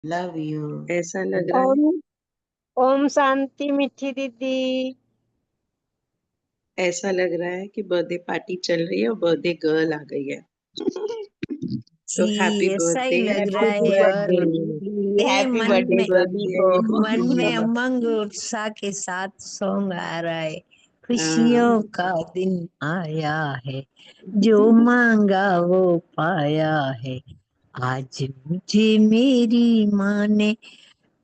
Love you. ऐसा लग रहा है। ओम ओम शांति मीठी दीदी। ऐसा लग रहा है कि बर्थडे पार्टी चल रही है और बर्थडे गर्ल आ गई है। तो हैप्पी जी ऐसा ही बर्थडे, लग रहा हैप्पी है। और बर्थडे, ये हैप्पी मन बर्थडे में सभी को। मन में उमंग उत्साह के साथ सॉन्ग आ रहा है। हाँ। खुशियों का दिन आया है, जो मांगा वो पाया है। आज मुझे मेरी माँ ने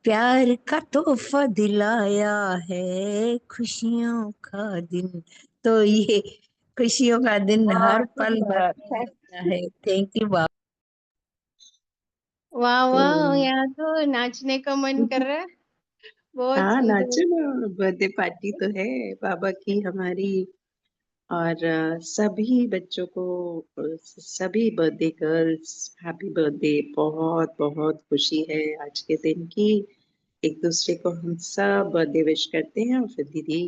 प्यार का तोहफा दिलाया है। खुशियों का दिन, तो ये खुशियों का दिन हर बहुत पल सुंदर। बरकरार रहता है। थैंक यू बाबा। वाह तो वाह, यहाँ तो नाचने का मन कर रहा है। बहुत हाँ, सुंदर। नाचो ना, बर्थडे पार्टी तो है बाबा की हमारी। और सभी बच्चों को, सभी बर्थडे गर्ल्स, हैप्पी बर्थडे। बहुत बहुत खुशी है आज के दिन की। एक दूसरे को हम सब बर्थडे विश करते हैं और फिर दीदी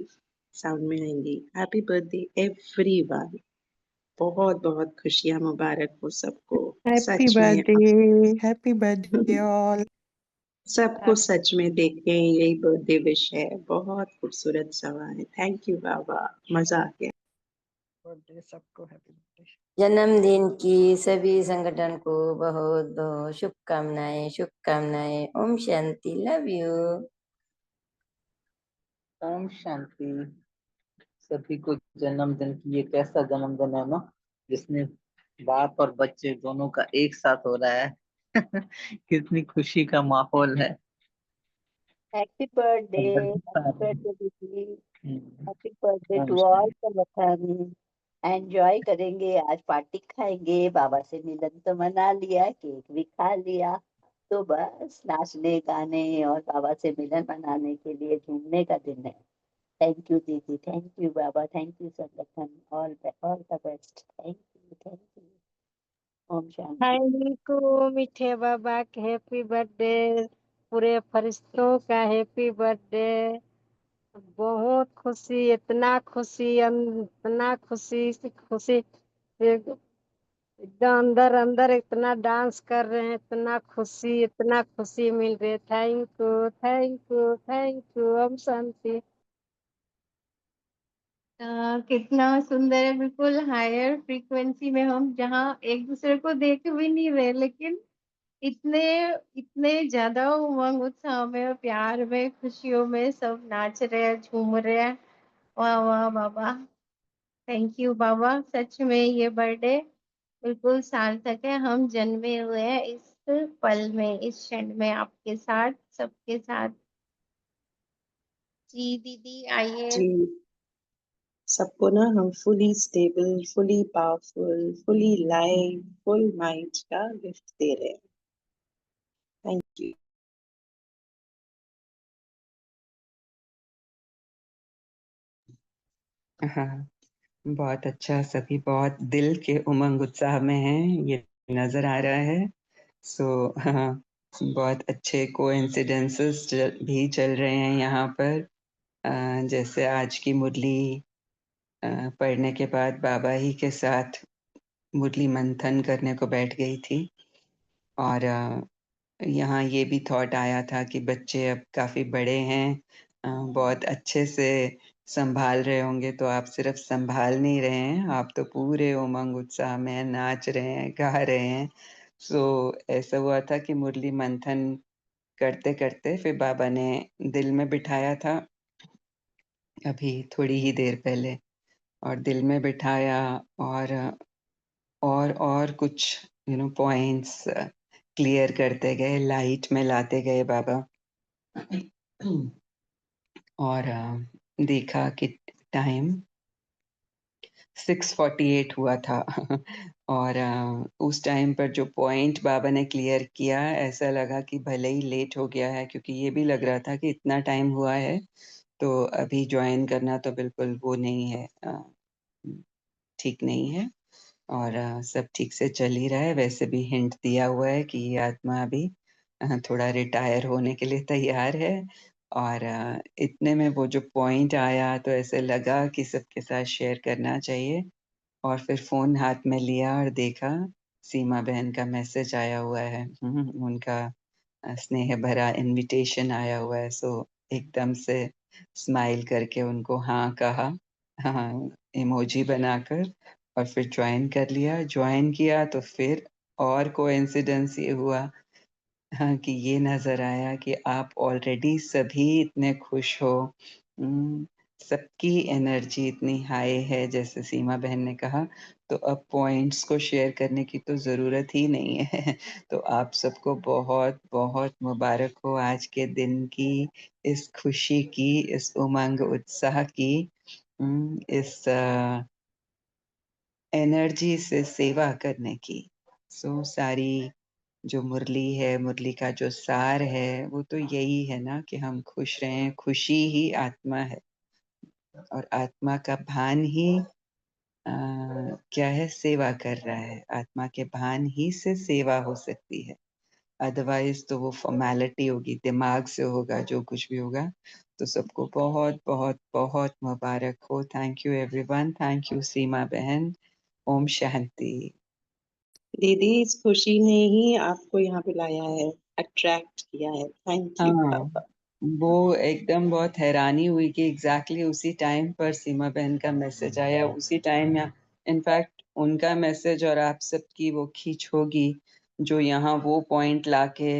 साउंड में आएंगी। Happy birthday everyone. बहुत बहुत खुशियां मुबारक हो सबको। हैप्पी सच में बर्थडे, हैप्पी बर्थडे ऑल। सबको सच में देखें, यही बर्थडे विश है। बहुत खूबसूरत सवाल है। थैंक यू बाबा, मजा आ गया। बर्थडे सबको हैप्पी बर्थडे। जन्मदिन की सभी संगठन को बहुत बहुत शुभकामनाएं, शुभकामनाएं। Om Shanti, love you. ओम शांति। सभी को जन्मदिन की, ये कैसा जन्मदिन है ना, जिसमें बाप और बच्चे दोनों का एक साथ हो रहा है। कितनी खुशी का माहौल है। हैप्पी बर्थडे, हैप्पी बर्थडे दीदी। हैप्पी बर्थडे ओम टू ऑल शांति। संगठन। एंजॉय करेंगे, आज पार्टी खाएंगे, बाबा से मिलन तो मना लिया, केक भी खा लिया। तो बस नाचने गाने और बाबा से मिलन मनाने के लिए झूमने का दिन है। थैंक यू दीदी, थैंक यू बाबा, थैंक यू संगठन। All all the best. Thank you, thank you. ओम शांति। थैंक यू मीठे बाबा के हैप्पी बर्थडे। पूरे फरिश्तों का हैप्पी बर्थडे। बहुत खुशी, इतना खुशी, इतना खुशी से खुशी, एकदम अंदर अंदर इतना डांस कर रहे हैं, इतना खुशी, इतना खुशी मिल रही है। Thank you, thank you, thank you. ओम शांति। कितना सुंदर है, बिल्कुल हायर फ्रीक्वेंसी में हम, जहाँ एक दूसरे को देख भी नहीं रहे, लेकिन इतने इतने ज्यादा उमंग उत्साह में, प्यार में, खुशियों में सब नाच रहे हैं, झूम रहे हैं। वाह वाह बाबा, थैंक यू बाबा। सच में ये बर्थडे बिल्कुल सार्थक है। हम जन्मे हुए हैं इस पल में, इस क्षण में, आपके साथ, सबके साथ। जी दीदी आइए। जी, सबको ना हम fully stable, fully powerful, fully live, full mind का गिफ्ट दे रहे हैं। Thank you. हाँ, बहुत अच्छा। सभी बहुत दिल के उमंग उत्साह में हैं, ये नजर आ रहा है। सो हाँ, बहुत अच्छे कोइंसिडेंसेस भी चल रहे हैं यहाँ पर। जैसे आज की मुरली पढ़ने के बाद बाबा ही के साथ मुरली मंथन करने को बैठ गई थी। और यहाँ ये भी थॉट आया था कि बच्चे अब काफी बड़े हैं, बहुत अच्छे से संभाल रहे होंगे, तो आप सिर्फ संभाल नहीं रहे हैं, आप तो पूरे उमंग उत्साह में नाच रहे हैं, गा रहे हैं। सो ऐसा हुआ था कि मुरली मंथन करते करते फिर बाबा ने दिल में बिठाया था अभी थोड़ी ही देर पहले, और दिल में बिठाया और कुछ पॉइंट्स क्लियर करते गए, लाइट में लाते गए बाबा। और देखा कि टाइम 6:48 हुआ था। और उस टाइम पर जो पॉइंट बाबा ने क्लियर किया, ऐसा लगा कि भले ही लेट हो गया है, क्योंकि ये भी लग रहा था कि इतना टाइम हुआ है तो अभी ज्वाइन करना तो बिल्कुल वो नहीं है, ठीक नहीं है। और सब ठीक से चल ही रहा है। वैसे भी हिंट दिया हुआ है कि ये आत्मा अभी थोड़ा रिटायर होने के लिए तैयार है। और इतने में वो जो पॉइंट आया तो ऐसे लगा कि सबके साथ शेयर करना चाहिए। और फिर फोन हाथ में लिया और देखा सीमा बहन का मैसेज आया हुआ है। उनका स्नेह भरा इनविटेशन आया हुआ है, सो एकदम से स्माइल करके उनको हाँ कहा, हाँ इमोजी बनाकर, और फिर ज्वाइन कर लिया। ज्वाइन किया तो फिर और कोइंसिडेंस ये हुआ, हाँ, कि ये नज़र आया कि आप ऑलरेडी सभी इतने खुश हो। सबकी एनर्जी इतनी हाई है, जैसे सीमा बहन ने कहा, तो अब पॉइंट्स को शेयर करने की तो ज़रूरत ही नहीं है। तो आप सबको बहुत बहुत मुबारक हो आज के दिन की, इस खुशी की, इस उमंग उत्साह की, इस एनर्जी से सेवा करने की। सो सारी जो मुरली है, मुरली का जो सार है, वो तो यही है ना कि हम खुश रहें। खुशी ही आत्मा है, और आत्मा का भान ही क्या है, सेवा कर रहा है। आत्मा के भान ही से सेवा हो सकती है, अदरवाइज तो वो फॉर्मेलिटी होगी, दिमाग से होगा जो कुछ भी होगा। तो सबको बहुत बहुत बहुत मुबारक हो। Thank you everyone, thank you Seema बहन। ओम शांति। दीदी, इस खुशी ने ही आपको यहाँ पे लाया है, अट्रैक्ट किया है। थैंक यू हाँ, पापा। वो एकदम बहुत हैरानी हुई कि एग्जैक्टली उसी टाइम पर सीमा बहन का मैसेज आया, उसी टाइम या इनफैक्ट उनका मैसेज और आप सबकी वो खींच होगी जो यहाँ वो पॉइंट लाके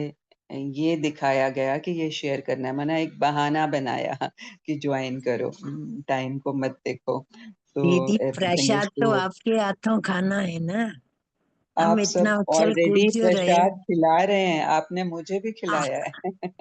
ये दिखाया गया कि ये शेयर करना है, मैंने एक बहाना बनाया कि ज्वाइन करो, टाइम को मत देखो। तो दीदी एवरीथिंग इज प्रसाद तो गुड। आपके हाथों खाना है ना, हम आप सब इतना उछल कूद ऑलरेडी जो रहे प्रसाद खिला रहे हैं, आपने मुझे भी आ, खिलाया है।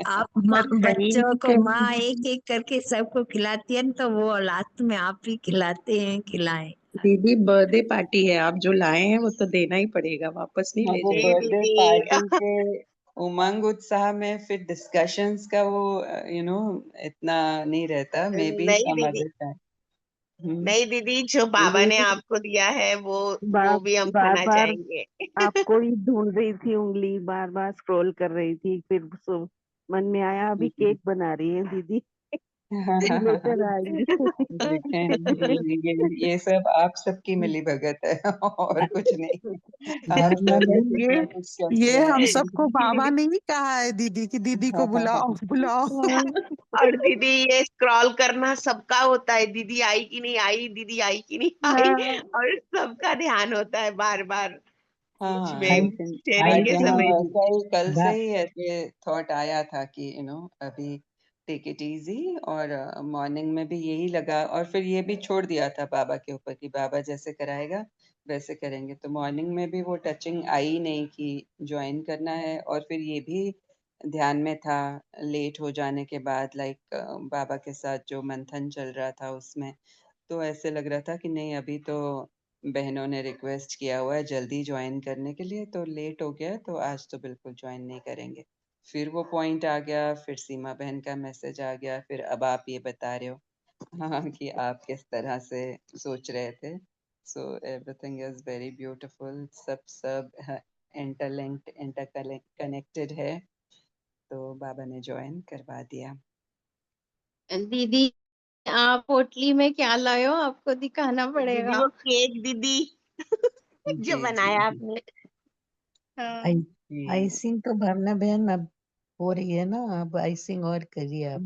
आप पर कहीं बच्चों को माँ कहीं एक एक करके सबको खिलाती है न, तो वो लास्ट में आप ही खिलाते हैं, खिलाएं। दीदी, बर्थडे पार्टी है, आप जो लाए हैं वो तो देना ही पड़ेगा, वापस नहीं हाँ, ले वो जाएंगे। बर्थडे पार्टी के उमंग उत्साह में फिर डिस्कशंस का वो इतना नहीं रहता, मे बी नहीं सम दीदी, अदर टाइम। नहीं दीदी, जो बाबा ने आपको दिया है बार वो भी हम बार खाना बार चाहेंगे। आपको ही ढूंढ रही थी, उंगली बार बार स्क्रॉल कर रही थी, फिर मन में आया अभी केक बना रही है दीदी, लेकर आएंगी। देखें, ये सब आप सबकी मिली भगत है और कुछ नहीं। आप सब ने कुछ ना कुछ ये किया हम है। सबको बाबा ने ही कहा है दीदी की दीदी को बुलाओ बुलाओ। और दीदी, ये स्क्रॉल करना सबका होता है, दीदी आई कि नहीं आई, दीदी आई कि नहीं आई, हाँ, और सबका ध्यान होता है बार बार हाँ, में लेकिन शेयरिंग आज के यहाँ समय। कल से बा- ही ऐसे थॉट आया था कि अभी टेक इट इजी, और मॉर्निंग में भी यही लगा, और फिर ये भी छोड़ दिया था बाबा के ऊपर कि बाबा जैसे कराएगा वैसे करेंगे। तो मॉर्निंग में भी वो टचिंग आई नहीं कि ज्वाइन करना है, और फिर ये भी ध्यान में था लेट हो जाने के बाद, लाइक बाबा के साथ जो मंथन चल रहा था उसमें, तो ऐसे लग रहा था कि नहीं, अभी तो बहनों ने रिक्वेस्ट किया हुआ है जल्दी ज्वाइन करने के लिए, तो लेट हो गया, तो आज तो बिल्कुल ज्वाइन नहीं करेंगे। फिर वो पॉइंट आ गया, फिर सीमा बहन का मैसेज आ गया, फिर अब आप ये बता रहे हो हाँ कि आप किस तरह से सोच रहे थे। So everything is very beautiful, सब इंटरलिंक्ड, इंटरकनेक्टेड है, तो बाबा ने ज्वाइन करवा दिया। दीदी, आप पोटली में क्या लाए हो, आपको दिखाना दीदी, पड़ेगा। वो केक दीदी जो जी जी बनाया आपने। हाँ, जी। आइसिंग तो भावना बहन अब हो रही है ना, अब आइसिंग और करिए आप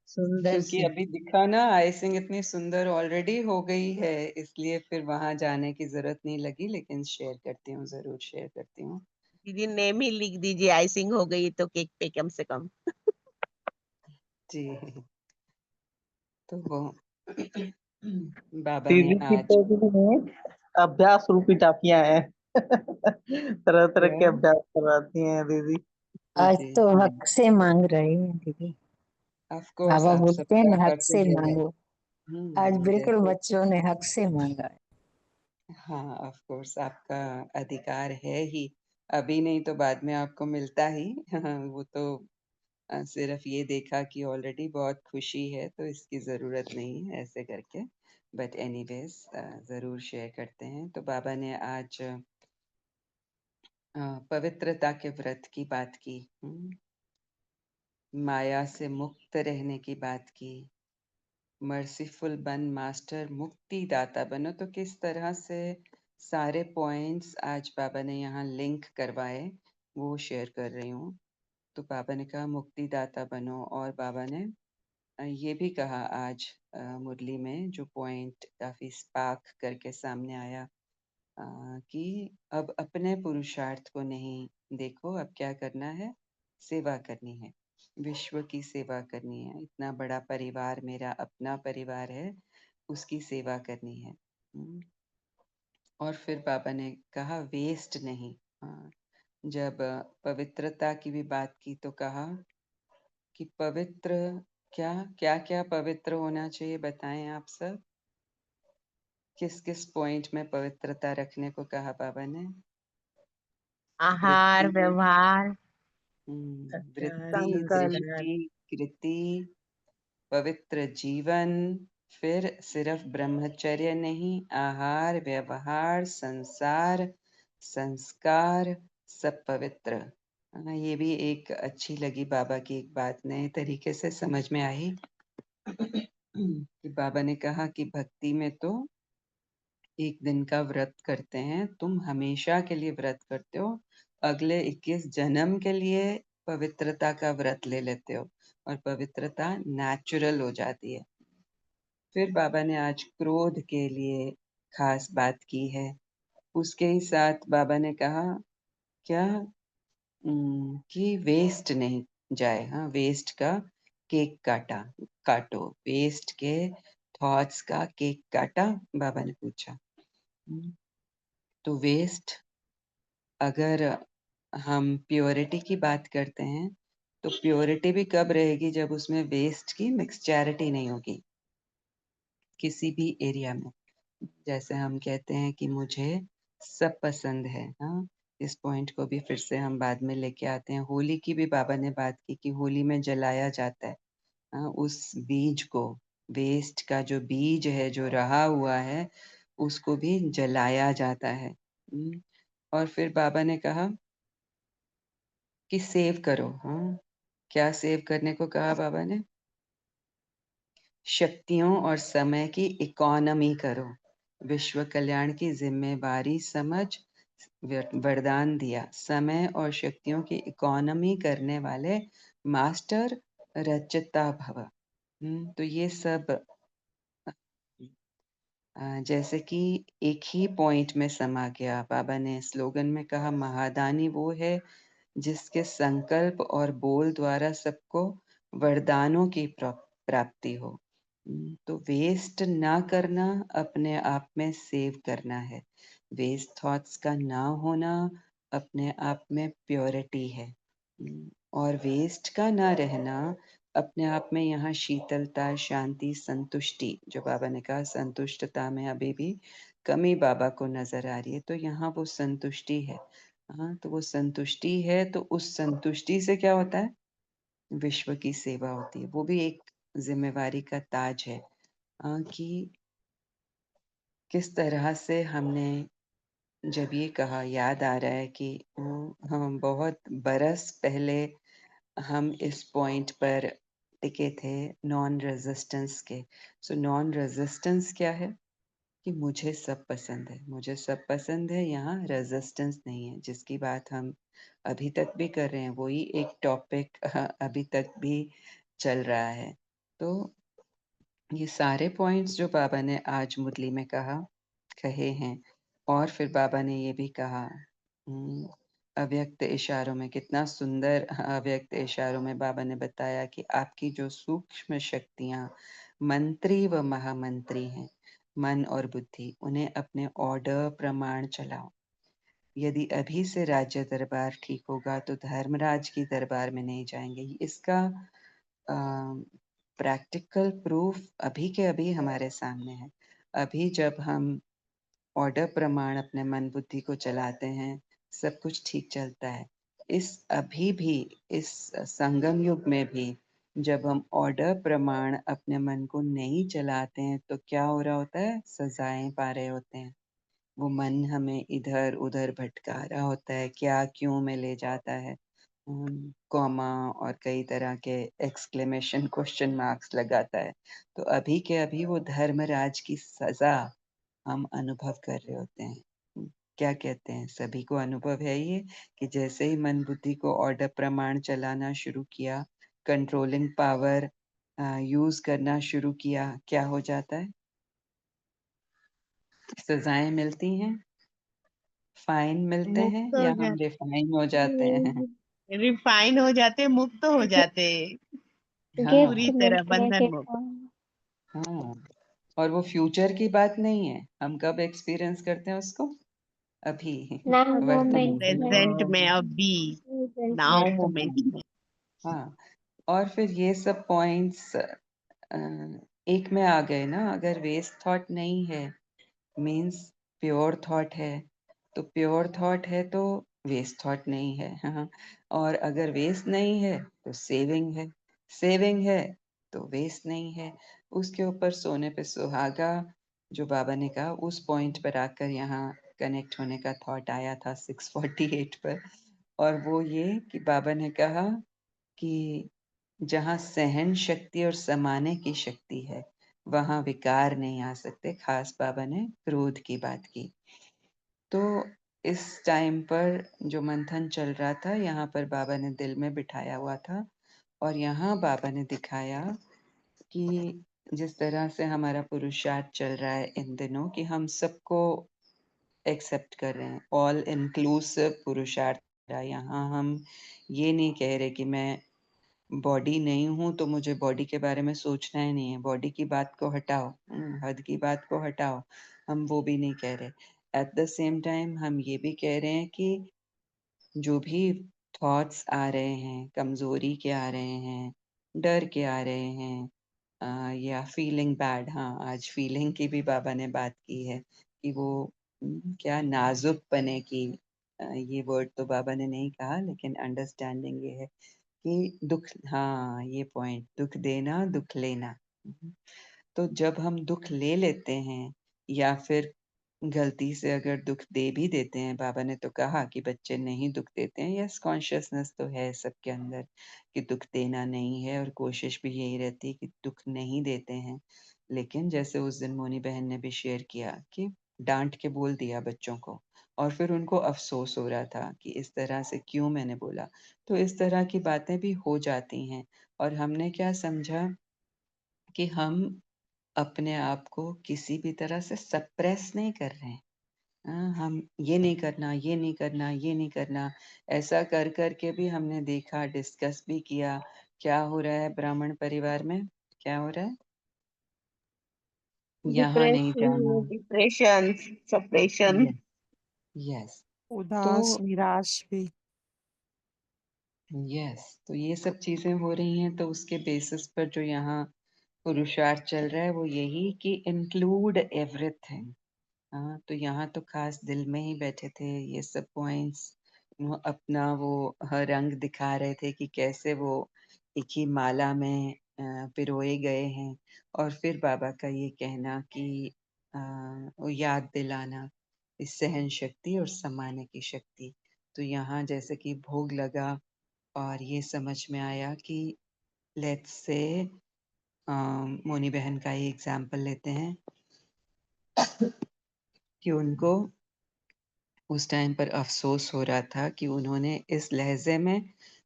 सुंदर क्योंकि सी। अभी दिखा ना, आइसिंग इतनी सुंदर ऑलरेडी हो गई है, इसलिए फिर वहां जाने की जरूरत नहीं लगी, लेकिन शेयर करती हूँ, जरूर शेयर करती हूँ। दीदी, नेम ही लिख दीजिए, आइसिंग हो गई तो केक पे कम से कम। जी। तो वो बाबा ने दीदी की आज तो भी अभ्यास रूपी टाफियां हैं। तरह तरह क्या, के अभ्यास करवाती हैं दीदी। आज जी तो जी, हक से मांग रहे हैं दीदी, ऑफ कोर्स बाबा आप बोलते हैं सबका ना, हक से कर्तव्य है। मांगो। आज बिल्कुल जैसे, बच्चों ने हक से मांगा है। हाँ ऑफ कोर्स आपका अधिकार है ही, अभी नहीं तो बाद में आपको मिलता ही। वो तो सिर्फ ये देखा कि ऑलरेडी बहुत खुशी है, तो इसकी ज़रूरत नहीं है ऐसे करके, बट एनीवेज ज़रूर शेयर करते हैं। तो बाबा ने आज पवित्रता के व्रत की बात की, माया से मुक्त रहने की बात की, मर्सीफुल बन मास्टर, मुक्ति दाता बनो। तो किस तरह से सारे पॉइंट्स आज बाबा ने यहाँ लिंक करवाए, वो शेयर कर रही हूँ। तो बाबा ने कहा मुक्तिदाता बनो, और बाबा ने ये भी कहा आज मुरली में, जो पॉइंट काफी स्पार्क करके सामने आया, कि अब अपने पुरुषार्थ को नहीं देखो, अब क्या करना है, सेवा करनी है, विश्व की सेवा करनी है। इतना बड़ा परिवार मेरा अपना परिवार है, उसकी सेवा करनी है। और फिर बाबा ने कहा वेस्ट नहीं। जब पवित्रता की भी बात की तो कहा कि पवित्र क्या क्या क्या पवित्र होना चाहिए, बताएं आप सब। किस किस पॉइंट में पवित्रता रखने को कहा बाबा ने? आहार वृत्ति, व्यवहार वृत्ति, संस्कार, दृष्टि, कृति, पवित्र जीवन, फिर सिर्फ ब्रह्मचर्य नहीं, आहार व्यवहार संसार संस्कार सब पवित्र। ये भी एक अच्छी लगी बाबा की एक बात, नए तरीके से समझ में आई कि बाबा ने कहा कि भक्ति में तो एक दिन का व्रत करते हैं, तुम हमेशा के लिए व्रत करते हो, अगले 21 जन्म के लिए पवित्रता का व्रत ले लेते हो, और पवित्रता नेचुरल हो जाती है। फिर बाबा ने आज क्रोध के लिए खास बात की है। उसके ही साथ बाबा ने कहा क्या, कि वेस्ट नहीं जाए। हाँ, वेस्ट का केक काटो, वेस्ट के थॉट्स का केक काटा, बाबा ने पूछा। तो वेस्ट, अगर हम प्योरिटी की बात करते हैं, तो प्योरिटी भी कब रहेगी, जब उसमें वेस्ट की मिक्सचैरिटी नहीं होगी किसी भी एरिया में। जैसे हम कहते हैं कि मुझे सब पसंद है। हाँ, इस पॉइंट को भी फिर से हम बाद में लेके आते हैं। होली की भी बाबा ने बात की कि होली में जलाया जाता है। हाँ, उस बीज को, वेस्ट का जो बीज है जो रहा हुआ है, उसको भी जलाया जाता है। और फिर बाबा ने कहा कि सेव करो। हाँ, क्या सेव करने को कहा बाबा ने? शक्तियों और समय की इकोनॉमी करो, विश्व कल्याण की जिम्मेवारी समझ वरदान दिया, समय और शक्तियों की इकोनॉमी करने वाले मास्टर रचता भव। तो ये सब जैसे कि एक ही पॉइंट में समा गया। बाबा ने स्लोगन में कहा महादानी वो है जिसके संकल्प और बोल द्वारा सबको वरदानों की प्राप्ति हो। तो वेस्ट ना करना अपने आप में सेव करना है, वेस्ट थॉट्स का ना होना अपने आप में प्योरिटी है, और वेस्ट का ना रहना अपने आप में यहाँ शीतलता, शांति, संतुष्टि, जो बाबा ने कहा संतुष्टता में अभी भी कमी बाबा को नजर आ रही है, तो यहाँ वो संतुष्टि है। हाँ, तो वो संतुष्टि है, तो उस संतुष्टि से क्या होता है, विश्व की सेवा होती है। वो भी एक जिम्मेवारी का ताज है। कि किस तरह से हमने जब ये कहा, याद आ रहा है कि हम बहुत बरस पहले हम इस पॉइंट पर टिके थे, नॉन रेजिस्टेंस के। सो नॉन रेजिस्टेंस क्या है कि मुझे सब पसंद है, मुझे सब पसंद है, यहाँ रेजिस्टेंस नहीं है, जिसकी बात हम अभी तक भी कर रहे हैं। वही एक टॉपिक अभी तक भी चल रहा है। तो ये सारे पॉइंट्स जो बाबा ने आज मुरली में कहे हैं, और फिर बाबा ने ये भी कहा अव्यक्त इशारों में, कितना सुंदर अव्यक्त इशारों में बाबा ने बताया कि आपकी जो सूक्ष्म शक्तियां मंत्री व महामंत्री हैं, मन और बुद्धि, उन्हें अपने ऑर्डर प्रमाण चलाओ। यदि अभी से राज्य दरबार ठीक होगा तो धर्मराज की दरबार में नहीं जाएंगे। इसका प्रैक्टिकल प्रूफ अभी के अभी हमारे सामने है। अभी जब हम ऑर्डर प्रमाण अपने मन बुद्धि को चलाते हैं, सब कुछ ठीक चलता है। अभी भी इस संगम युग में भी जब हम ऑर्डर प्रमाण अपने मन को नहीं चलाते हैं, तो क्या हो रहा होता है, सजाएं पा रहे होते हैं। वो मन हमें इधर उधर भटका रहा होता है, क्या क्यों में ले जाता है, कॉमा और कई तरह के एक्सक्लेमेशन क्वेश्चन मार्क्स लगाता है। तो अभी के अभी वो धर्मराज की सजा हम अनुभव कर रहे होते हैं। क्या कहते हैं? सभी को अनुभव है ये कि जैसे ही मन बुद्धि को ऑर्डर प्रमाण चलाना शुरू किया, कंट्रोलिंग पावर यूज करना शुरू किया, क्या हो जाता है? सजाएं मिलती हैं, फाइन मिलते हैं, मुक्त हो या हम जाते, रिफाइन हो जाते हैं? रिफाइन हो जाते, मुक्त हो जाते, हाँ पूरी तरह बंधन मुक्त। हाँ। और वो फ्यूचर की बात नहीं है, हम कब एक्सपीरियंस करते हैं उसको? अभी, वर्तमान में। प्रेजेंट में, अभी, नाउ मोमेंट में। हाँ, और फिर ये सब पॉइंट्स एक में आ गए ना। अगर वेस्ट थॉट नहीं है मीन्स प्योर थॉट है, तो प्योर थॉट है तो वेस्ट थॉट नहीं है। हाँ, और अगर वेस्ट नहीं है तो सेविंग है, सेविंग है तो वेस्ट नहीं है। उसके ऊपर सोने पे सुहागा, जो बाबा ने कहा, उस पॉइंट पर आकर यहाँ कनेक्ट होने का थॉट आया था 648 पर। और वो ये कि बाबा ने कहा कि जहाँ सहन शक्ति और समाने की शक्ति है वहां विकार नहीं आ सकते। खास बाबा ने क्रोध की बात की। तो इस टाइम पर जो मंथन चल रहा था, यहाँ पर बाबा ने दिल में बिठाया हुआ था, और यहाँ बाबा ने दिखाया कि जिस तरह से हमारा पुरुषार्थ चल रहा है इन दिनों, कि हम सबको एक्सेप्ट कर रहे हैं, ऑल इंक्लूसिव पुरुषार्थ। यहाँ हम ये नहीं कह रहे कि मैं बॉडी नहीं हूं तो मुझे बॉडी के बारे में सोचना ही नहीं है, बॉडी की बात को हटाओ, हद की बात को हटाओ, हम वो भी नहीं कह रहे। एट द सेम टाइम हम ये भी कह रहे हैं कि जो भी थॉट्स आ रहे हैं, कमजोरी के आ रहे हैं, डर के आ रहे हैं, या फीलिंग बैड, हाँ आज फीलिंग की भी बाबा ने बात की है कि वो क्या नाजुक बने की, ये वर्ड तो बाबा ने नहीं कहा लेकिन अंडरस्टैंडिंग ये है कि दुख, हाँ ये पॉइंट, दुख देना दुख लेना। तो जब हम दुख ले लेते हैं या फिर गलती से अगर दुख दे भी देते हैं, बाबा ने तो कहा कि बच्चे नहीं दुख देते हैं, यस कॉन्शियसनेस तो है सबके अंदर कि दुख देना नहीं है, और कोशिश भी यही रहती है कि दुख नहीं देते हैं। लेकिन जैसे उस दिन मोनी बहन ने भी शेयर किया कि डांट के बोल दिया बच्चों को, और फिर उनको अफसोस हो रहा था कि इस तरह से क्यों मैंने बोला। तो इस तरह की बातें भी हो जाती हैं, और हमने क्या समझा कि हम अपने आप को किसी भी तरह से सप्रेस नहीं कर रहे हैं। हम ये नहीं करना, ये नहीं करना, ये नहीं करना, ऐसा कर कर के भी हमने देखा, डिस्कस भी किया। क्या हो रहा है ब्राह्मण परिवार में? क्या हो रहा है? यहाँ नहीं जाना। Depression, suppression. Yes, yes. तो उदास निराश भी। यस, तो ये सब चीजें हो रही हैं। तो उसके बेसिस पर जो यहाँ पुरुषार्थ चल रहा है वो यही कि इंक्लूड एवरीथिंग। हाँ, तो यहाँ तो खास दिल में ही बैठे थे ये सब पॉइंट्स, वो अपना वो रंग दिखा रहे थे कि कैसे वो एक ही माला में पिरोए गए हैं। और फिर बाबा का ये कहना कि वो याद दिलाना इस सहन शक्ति और समाने की शक्ति। तो यहाँ जैसे कि भोग लगा और ये समझ में आया कि लेट्स से मोनी बहन का ही एग्जाम्पल लेते हैं कि उनको उस टाइम पर अफसोस हो रहा था कि उन्होंने इस लहजे में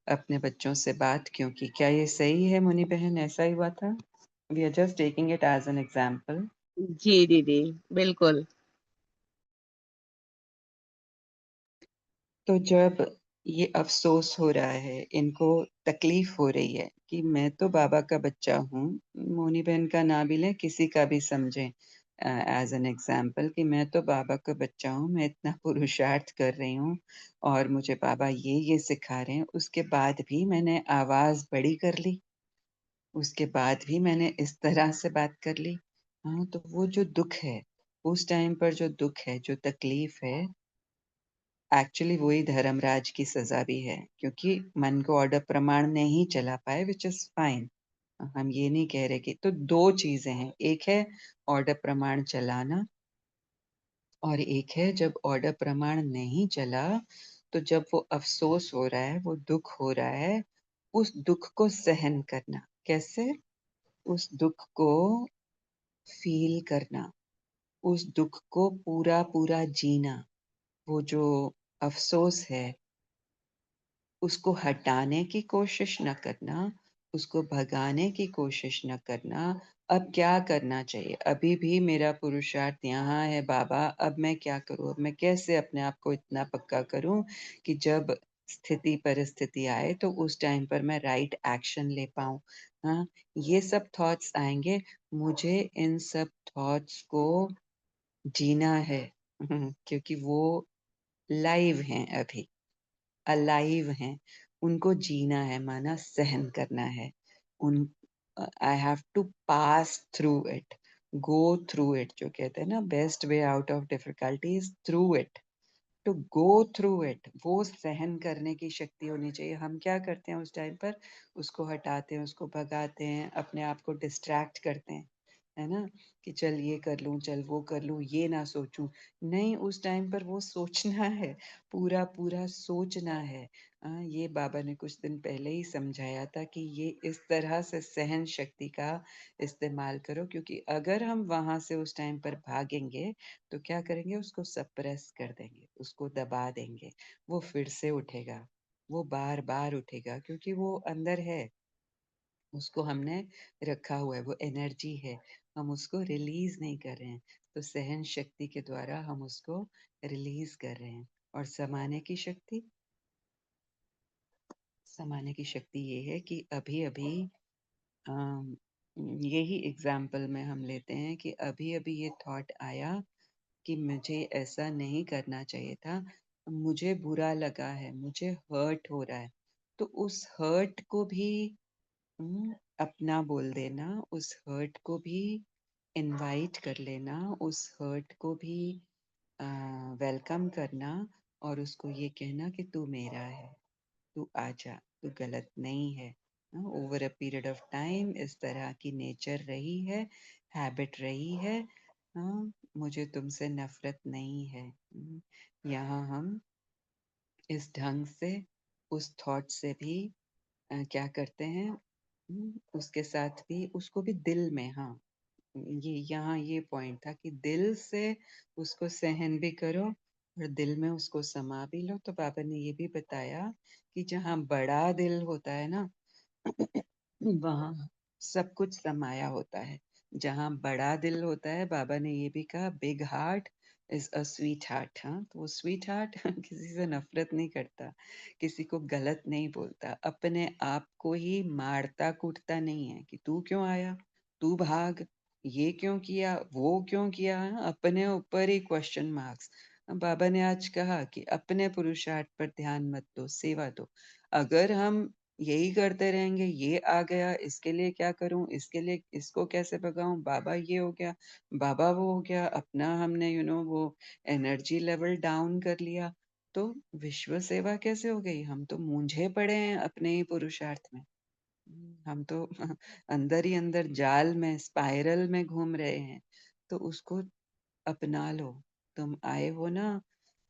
अपने बच्चों से बात क्यों की। क्या ये सही है मुनि बहन? ऐसा ही हुआ था? We are just taking it as an example. जी दीदी, बिल्कुल। तो जब ये अफसोस हो रहा है, इनको तकलीफ हो रही है कि मैं तो बाबा का बच्चा हूँ, मोनी बहन का ना भी लें, किसी का भी समझें एज एन एग्जाम्पल, कि मैं तो बाबा का बच्चा हूँ, मैं इतना पुरुषार्थ कर रही हूँ और मुझे बाबा ये सिखा रहे हैं, उसके बाद भी मैंने आवाज बड़ी कर ली, उसके बाद भी मैंने इस तरह से बात कर ली। हाँ, तो वो जो दुख है, उस टाइम पर जो दुख है, जो तकलीफ है, एक्चुअली वही धर्मराज की सजा भी है, क्योंकि मन को ऑर्डर प्रमाण नहीं चला पाए, विच इज फाइन। हम ये नहीं कह रहे कि, तो दो चीजें हैं, एक है ऑर्डर प्रमाण चलाना, और एक है जब ऑर्डर प्रमाण नहीं चला तो जब वो अफसोस हो रहा है, वो दुख हो रहा है, उस दुख को सहन करना। कैसे? उस दुख को फील करना, उस दुख को पूरा पूरा जीना। वो जो अफसोस है उसको हटाने की कोशिश न करना, उसको भगाने की कोशिश न करना। अब क्या करना चाहिए? अभी भी मेरा पुरुषार्थ यहाँ है बाबा, अब मैं क्या करूँ? अब मैं कैसे अपने आप को इतना पक्का करूँ कि जब स्थिति परिस्थिति आए तो उस टाइम पर मैं राइट एक्शन ले पाऊँ। हाँ, ये सब थॉट्स आएंगे। मुझे इन सब थॉट्स को जीना है क्योंकि वो लाइव हैं, अभी अलाइव हैं। उनको जीना है, माना सहन करना है। उन I have to pass through it, go through it, जो कहते हैं ना, best way out of difficulties through it, to go through it. वो सहन करने की शक्ति होनी चाहिए। हम क्या करते हैं उस टाइम पर? उसको हटाते हैं, उसको भगाते हैं, अपने आप को डिस्ट्रैक्ट करते हैं, है ना, कि चल ये कर लूं, चल वो कर लूं, ये ना सोचूं। नहीं, उस टाइम पर वो सोचना है, पूरा पूरा सोचना है। ये बाबा ने कुछ दिन पहले ही समझाया था कि ये इस तरह से सहन शक्ति का इस्तेमाल करो, क्योंकि अगर हम वहां से उस टाइम पर भागेंगे तो क्या करेंगे? उसको सप्रेस कर देंगे, उसको दबा देंगे। वो फिर से उठेगा, वो बार बार उठेगा, क्योंकि वो अंदर है, उसको हमने रखा हुआ है, वो एनर्जी है, हम उसको रिलीज नहीं कर रहे हैं। तो सहन शक्ति के द्वारा हम उसको रिलीज कर रहे हैं। और समाने की शक्ति, समाने की शक्ति ये है कि अभी अभी अम, यही एग्जाम्पल में हम लेते हैं कि अभी अभी ये थॉट आया कि मुझे ऐसा नहीं करना चाहिए था, मुझे बुरा लगा है, मुझे हर्ट हो रहा है। तो उस हर्ट को भी अपना बोल देना, उस हर्ट को भी इनवाइट कर लेना, उस हर्ट को भी वेलकम करना, और उसको ये कहना कि तू मेरा है, तू आजा, तू गलत नहीं है। Over a period of time इस तरह की नेचर रही है, हैबिट रही है। मुझे तुमसे नफरत नहीं है। यहाँ हम इस ढंग से उस थॉट से भी क्या करते हैं? उसके साथ भी, उसको भी दिल में, हाँ, ये यहाँ ये पॉइंट था कि दिल से उसको सहन भी करो और दिल में उसको समा भी लो। तो बाबा ने ये भी बताया कि जहाँ बड़ा दिल होता है ना, वहाँ सब कुछ समाया होता है। जहाँ बड़ा दिल होता है, बाबा ने ये भी कहा, big heart is a sweet heart. हाँ, तो वो स्वीट हार्ट किसी से नफरत नहीं करता, किसी को गलत नहीं बोलता, अपने आप को ही मारता कूटता नहीं है कि तू क्यों आया, तू भाग, ये क्यों किया, वो क्यों किया। अपने ऊपर ही क्वेश्चन मार्क्स। बाबा ने आज कहा कि अपने पुरुषार्थ पर ध्यान मत दो, सेवा दो। अगर हम यही करते रहेंगे, ये आ गया, इसके लिए क्या करूं, इसके लिए इसको कैसे भगाऊं, बाबा ये हो गया, बाबा वो हो गया, अपना हमने वो एनर्जी लेवल डाउन कर लिया, तो विश्व सेवा कैसे हो गई? हम तो मूंझे पड़े हैं अपने ही पुरुषार्थ में। हम तो अंदर ही अंदर जाल में, स्पाइरल में घूम रहे हैं। तो उसको अपना लो। तुम आए हो ना,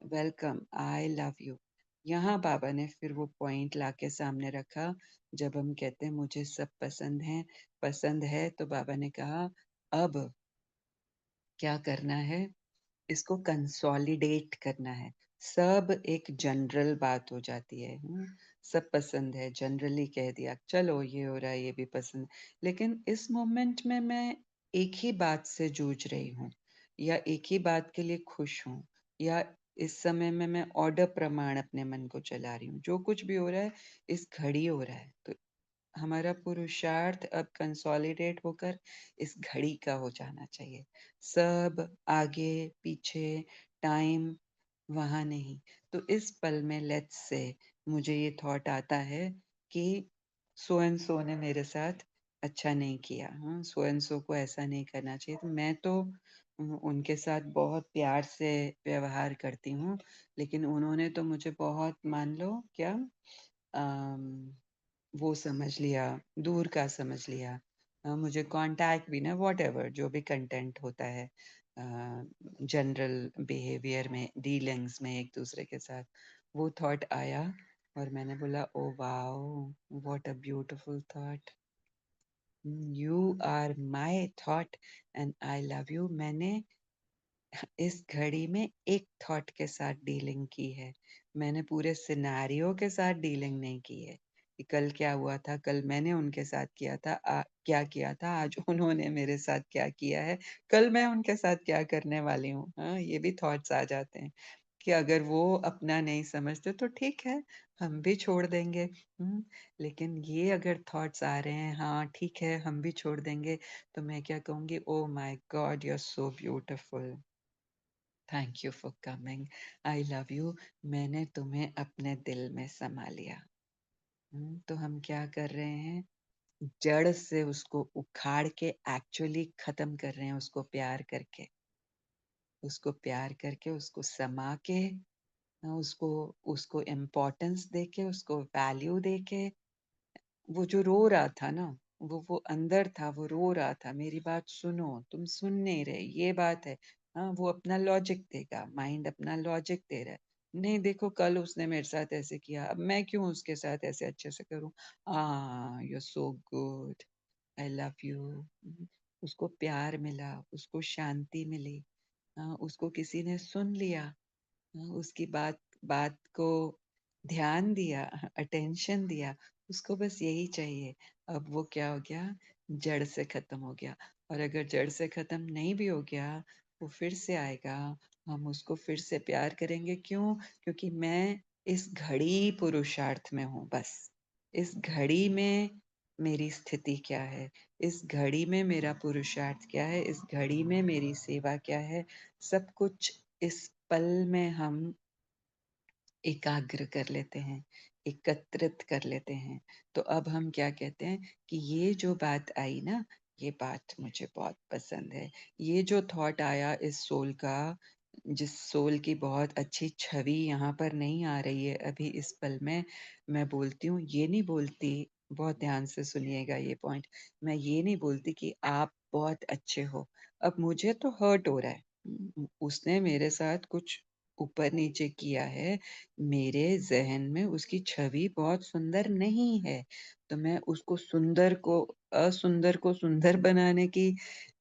वेलकम, आई लव यू। यहाँ बाबा ने फिर वो पॉइंट लाके सामने रखा। जब हम कहते हैं मुझे सब पसंद है, तो बाबा ने कहा अब क्या करना है? इसको कंसोलिडेट करना है। सब एक जनरल बात हो जाती है। सब पसंद है, जनरली कह दिया, चलो ये हो रहा है, ये भी पसंद। लेकिन इस मोमेंट में मैं एक ही बात से जूझ रही हूँ, या एक ही बात के लिए खुश हूँ, या इस समय में मैं ऑर्डर प्रमाण अपने मन को चला रही हूँ। जो कुछ भी हो रहा है, इस घड़ी हो रहा है। तो हमारा पुरुषार्थ अब कंसोलिडेट होकर इस घड़ी का हो जाना चाहिए। सब आगे पीछे, टाइम वहां नहीं। तो इस पल में लेट्स से मुझे ये थॉट आता है कि सो एंड सो ने मेरे साथ अच्छा नहीं किया, हाँ, सो एंड सो को ऐसा नहीं करना चाहिए। तो मैं तो उनके साथ बहुत प्यार से व्यवहार करती हूँ, लेकिन उन्होंने तो मुझे बहुत, मान लो क्या, वो समझ लिया, दूर का समझ लिया। मुझे कांटेक्ट भी ना, वॉट एवर जो भी कंटेंट होता है जनरल बिहेवियर में, डीलिंग्स में एक दूसरे के साथ, वो थॉट आया और मैंने बोला oh wow, what a beautiful thought, you are my thought and I love you. मैंने इस घड़ी में एक थॉट के साथ डीलिंग की है, मैंने पूरे सिनेरियो के साथ डीलिंग नहीं की है कि कल क्या हुआ था, कल मैंने उनके साथ किया था, क्या किया था, आज उन्होंने मेरे साथ क्या किया है, कल मैं उनके साथ क्या करने वाली हूँ। हाँ, ये भी थॉट्स आ जाते हैं कि अगर वो अपना नहीं समझते तो ठीक है, हम भी छोड़ देंगे। लेकिन ये अगर थॉट्स आ रहे हैं, हाँ ठीक है हम भी छोड़ देंगे, तो मैं क्या कहूंगी, oh my God, you are so beautiful, thank you for coming, I love you, मैंने तुम्हें अपने दिल में समा लिया। तो हम क्या कर रहे हैं, जड़ से उसको उखाड़ के एक्चुअली खत्म कर रहे हैं, उसको प्यार करके, उसको प्यार करके, उसको समा के, उसको उसको इम्पोर्टेंस देके, उसको वैल्यू देके। वो जो रो रहा था ना, वो अंदर था, वो रो रहा था, मेरी बात सुनो, तुम सुन नहीं रहे, ये बात है। हाँ, वो अपना लॉजिक देगा, माइंड अपना लॉजिक दे रहा है, नहीं देखो कल उसने मेरे साथ ऐसे किया, अब मैं क्यों उसके साथ ऐसे अच्छे से करूं। You are so good, I love you. उसको प्यार मिला, उसको शांति मिली। उसको किसी ने सुन लिया। उसकी बात बात को ध्यान दिया, अटेंशन दिया, उसको बस यही चाहिए। अब वो क्या हो गया, जड़ से खत्म हो गया। और अगर जड़ से खत्म नहीं भी हो गया, वो फिर से आएगा, हम उसको फिर से प्यार करेंगे। क्यों? क्योंकि मैं इस घड़ी पुरुषार्थ में हूँ, बस इस घड़ी में मेरी स्थिति क्या है, इस घड़ी में मेरा पुरुषार्थ क्या है, इस घड़ी में मेरी सेवा क्या है, सब कुछ इस पल में हम एकाग्र कर लेते हैं, एकत्रित कर लेते हैं। तो अब हम क्या कहते हैं कि ये जो बात आई ना, ये बात मुझे बहुत पसंद है। ये जो थॉट आया इस सोल का, जिस सोल की बहुत अच्छी छवि यहाँ पर नहीं आ रही है अभी इस पल में, मैं बोलती हूँ, ये नहीं बोलती, बहुत ध्यान से सुनिएगा ये पॉइंट, मैं ये नहीं बोलती कि आप बहुत अच्छे हो। अब मुझे तो हर्ट हो रहा है, उसने मेरे साथ कुछ ऊपर नीचे किया है, मेरे जहन में उसकी छवि बहुत सुंदर नहीं है, तो मैं उसको सुंदर को असुंदर को सुंदर बनाने की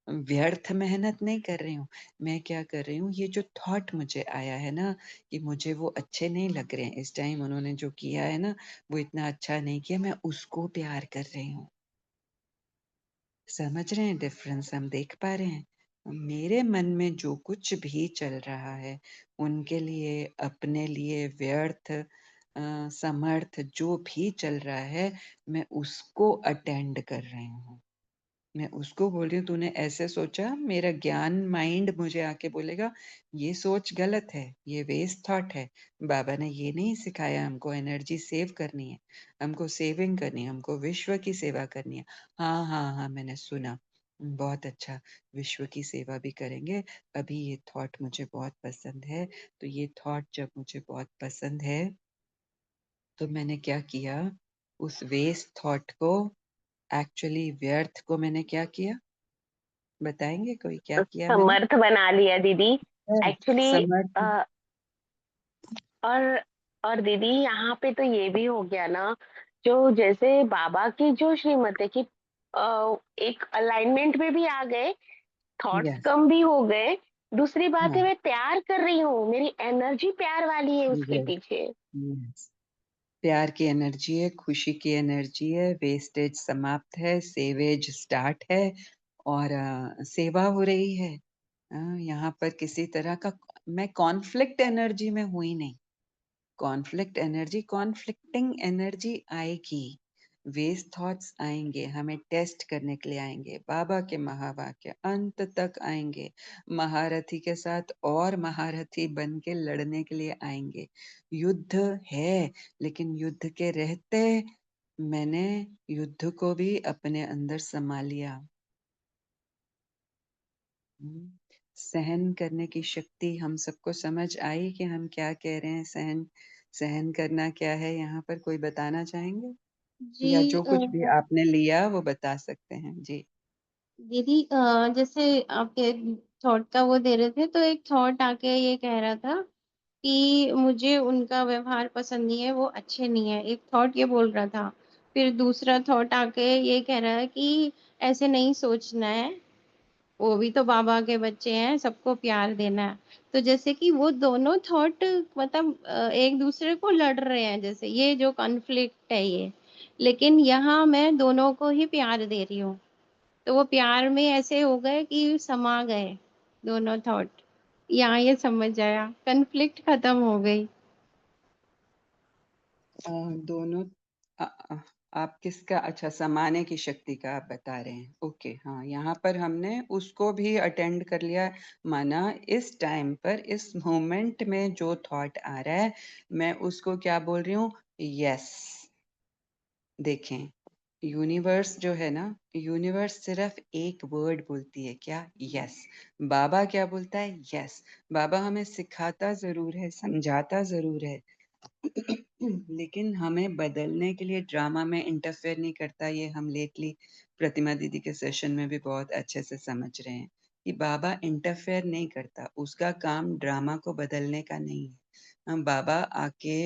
व्यर्थ मेहनत नहीं कर रही हूँ। मैं क्या कर रही हूँ, ये जो थॉट मुझे आया है ना कि मुझे वो अच्छे नहीं लग रहे हैं इस टाइम, उन्होंने जो किया है ना वो इतना अच्छा नहीं किया, मैं उसको प्यार कर रही हूँ। समझ रहे हैं डिफरेंस, हम देख पा रहे हैं। मेरे मन में जो कुछ भी चल रहा है, उनके लिए, अपने लिए व्यर्थ समर्थ जो भी चल रहा है, मैं उसको अटेंड कर रही हूँ। मैं उसको बोल रही हूँ, तूने ऐसे सोचा, मेरा ज्ञान माइंड मुझे आके बोलेगा ये सोच गलत है, ये वेस्ट थॉट है, बाबा ने ये नहीं सिखाया, हमको एनर्जी सेव करनी है, हमको सेविंग करनी है, हमको विश्व की सेवा करनी है। हाँ हाँ हाँ, मैंने सुना, बहुत अच्छा, विश्व की सेवा भी करेंगे। अभी ये थॉट मुझे बहुत पसंद है। तो ये थॉट जब मुझे बहुत पसंद है, तो मैंने क्या किया, उस वेस्ट थॉट को, एक्चुअली व्यर्थ को मैंने क्या किया, बताएंगे कोई, क्या किया मैंने? समर्थ बना लिया दीदी, एक्चुअली। समर्थ। और और दीदी यहाँ पे तो ये भी हो गया ना, जो जैसे बाबा की जो श्रीमत है कि एक अलाइनमेंट में भी आ गए, थॉट्स यस। कम भी हो गए। दूसरी बात हाँ। है, मैं प्यार कर रही हूँ, मेरी एनर्जी प्यार वाली है उसके यस। पीछे। यस। प्यार की एनर्जी है, खुशी की एनर्जी है, वेस्टेज समाप्त है, सेवेज स्टार्ट है, और सेवा हो रही है। यहाँ पर किसी तरह का, मैं कॉन्फ्लिक्ट एनर्जी में हुई नहीं। कॉन्फ्लिक्ट एनर्जी, कॉन्फ्लिक्टिंग एनर्जी आएगी, वेस्ट थॉट्स आएंगे, हमें टेस्ट करने के लिए आएंगे, बाबा के महावाक्य अंत तक आएंगे, महारथी के साथ और महारथी बन के लड़ने के लिए आएंगे। युद्ध है, लेकिन युद्ध के रहते मैंने युद्ध को भी अपने अंदर समा लिया। हम्म, सहन करने की शक्ति हम सबको समझ आई कि हम क्या कह रहे हैं, सहन सहन करना क्या है, यहाँ पर कोई बताना चाहेंगे, जी या जो कुछ भी आपने लिया वो बता सकते हैं जी। दीदी जैसे आपके थॉट का वो दे रहे थे, तो एक थॉट आके ये कह रहा था कि मुझे उनका व्यवहार पसंद नहीं है, वो अच्छे नहीं है, एक थॉट ये बोल रहा था। फिर दूसरा थॉट आके ये कह रहा है कि ऐसे नहीं सोचना है, वो भी तो बाबा के बच्चे हैं, सबको प्यार देना है। तो जैसे कि वो दोनों थॉट मतलब एक दूसरे को लड़ रहे हैं, जैसे ये जो कॉन्फ्लिक्ट है ये, लेकिन यहाँ मैं दोनों को ही प्यार दे रही हूँ। तो वो प्यार में ऐसे हो गए कि समा गए दोनों थॉट। यहाँ ये समझ आया, कॉन्फ्लिक्ट खत्म हो गई। दोनों अ, अ, आप किसका, अच्छा समाने की शक्ति का आप बता रहे हैं। ओके, हाँ, यहाँ पर हमने उसको भी अटेंड कर लिया। माना इस टाइम पर, इस मोमेंट में जो थॉट आ रहा है, मैं उसको क्या बोल रही हूँ, यस। देखें, यूनिवर्स जो है ना, यूनिवर्स सिर्फ एक वर्ड बोलती है, क्या, यस। बाबा क्या बोलता है, यस। बाबा हमें सिखाता जरूर है, समझाता जरूर है, लेकिन हमें बदलने के लिए ड्रामा में इंटरफेयर नहीं करता। ये हम लेटली प्रतिमा दीदी के सेशन में भी बहुत अच्छे से समझ रहे हैं कि बाबा इंटरफेयर नहीं करता, उसका काम ड्रामा को बदलने का नहीं है। हम बाबा आके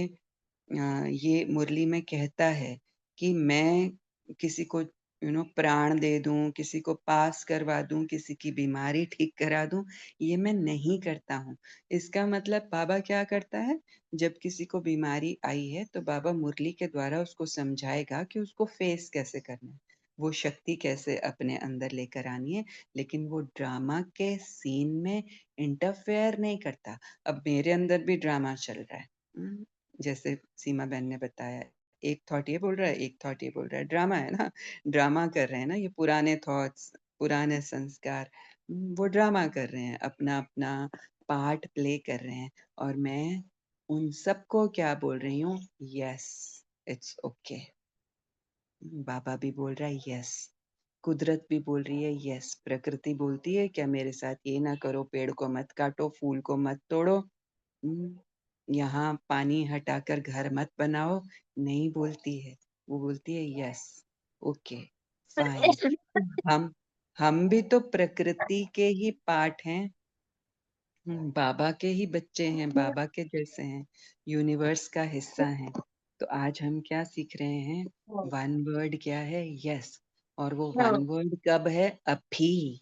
ये मुरली में कहता है कि मैं किसी को प्राण दे दूं, किसी को पास करवा दूं, किसी की बीमारी ठीक करा दूं, ये मैं नहीं करता हूँ। इसका मतलब बाबा क्या करता है, जब किसी को बीमारी आई है तो बाबा मुरली के द्वारा उसको समझाएगा कि उसको फेस कैसे करना है, वो शक्ति कैसे अपने अंदर लेकर आनी है, लेकिन वो ड्रामा के सीन में इंटरफेयर नहीं करता। अब मेरे अंदर भी ड्रामा चल रहा है, जैसे सीमा बहन ने बताया, एक थॉट ये बोल रहा है, एक थॉट ये बोल रहा है, ड्रामा है ना, ड्रामा कर रहे हैं ना, ये पुराने थॉट्स, पुराने संस्कार, वो ड्रामा कर रहे हैं, अपना अपना पार्ट प्ले कर रहे हैं। और मैं उन सबको क्या बोल रही हूँ, यस, इट्स ओके। बाबा भी बोल रहा है यस, कुदरत भी बोल रही है यस, प्रकृति बोलती है क्या मेरे साथ ये ना करो, पेड़ को मत काटो, फूल को मत तोड़ो, यहाँ पानी हटाकर घर मत बनाओ, नहीं बोलती है, वो बोलती है यस, ओके, फाइन। हम भी तो प्रकृति के ही पार्ट हैं, बाबा के ही बच्चे हैं, बाबा के जैसे हैं, यूनिवर्स का हिस्सा हैं। तो आज हम क्या सीख रहे हैं, वन वर्ड क्या है, यस। और वो वन वर्ड कब है, अभी।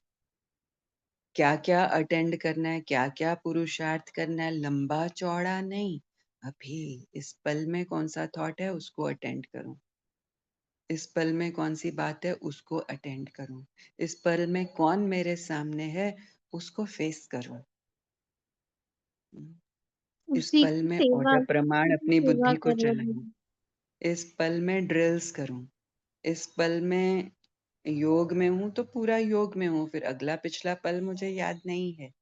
क्या क्या अटेंड करना है, क्या क्या पुरुषार्थ करना है, लंबा चौड़ा नहीं, अभी इस पल में कौन सा थॉट है उसको अटेंड करूं, इस पल में कौन सी बात है उसको अटेंड करूं, इस पल में कौन मेरे सामने है उसको फेस करूं, इस उसी पल की में सेवा, ओजा उसी प्रमाण की अपनी सेवा बुद्धि को कर रहे चलाऊं, हैं। इस पल में ड्रिल्स करूं, इस पल में योग में हूं तो पूरा योग में हूं, फिर अगला पिछला पल मुझे याद नहीं है।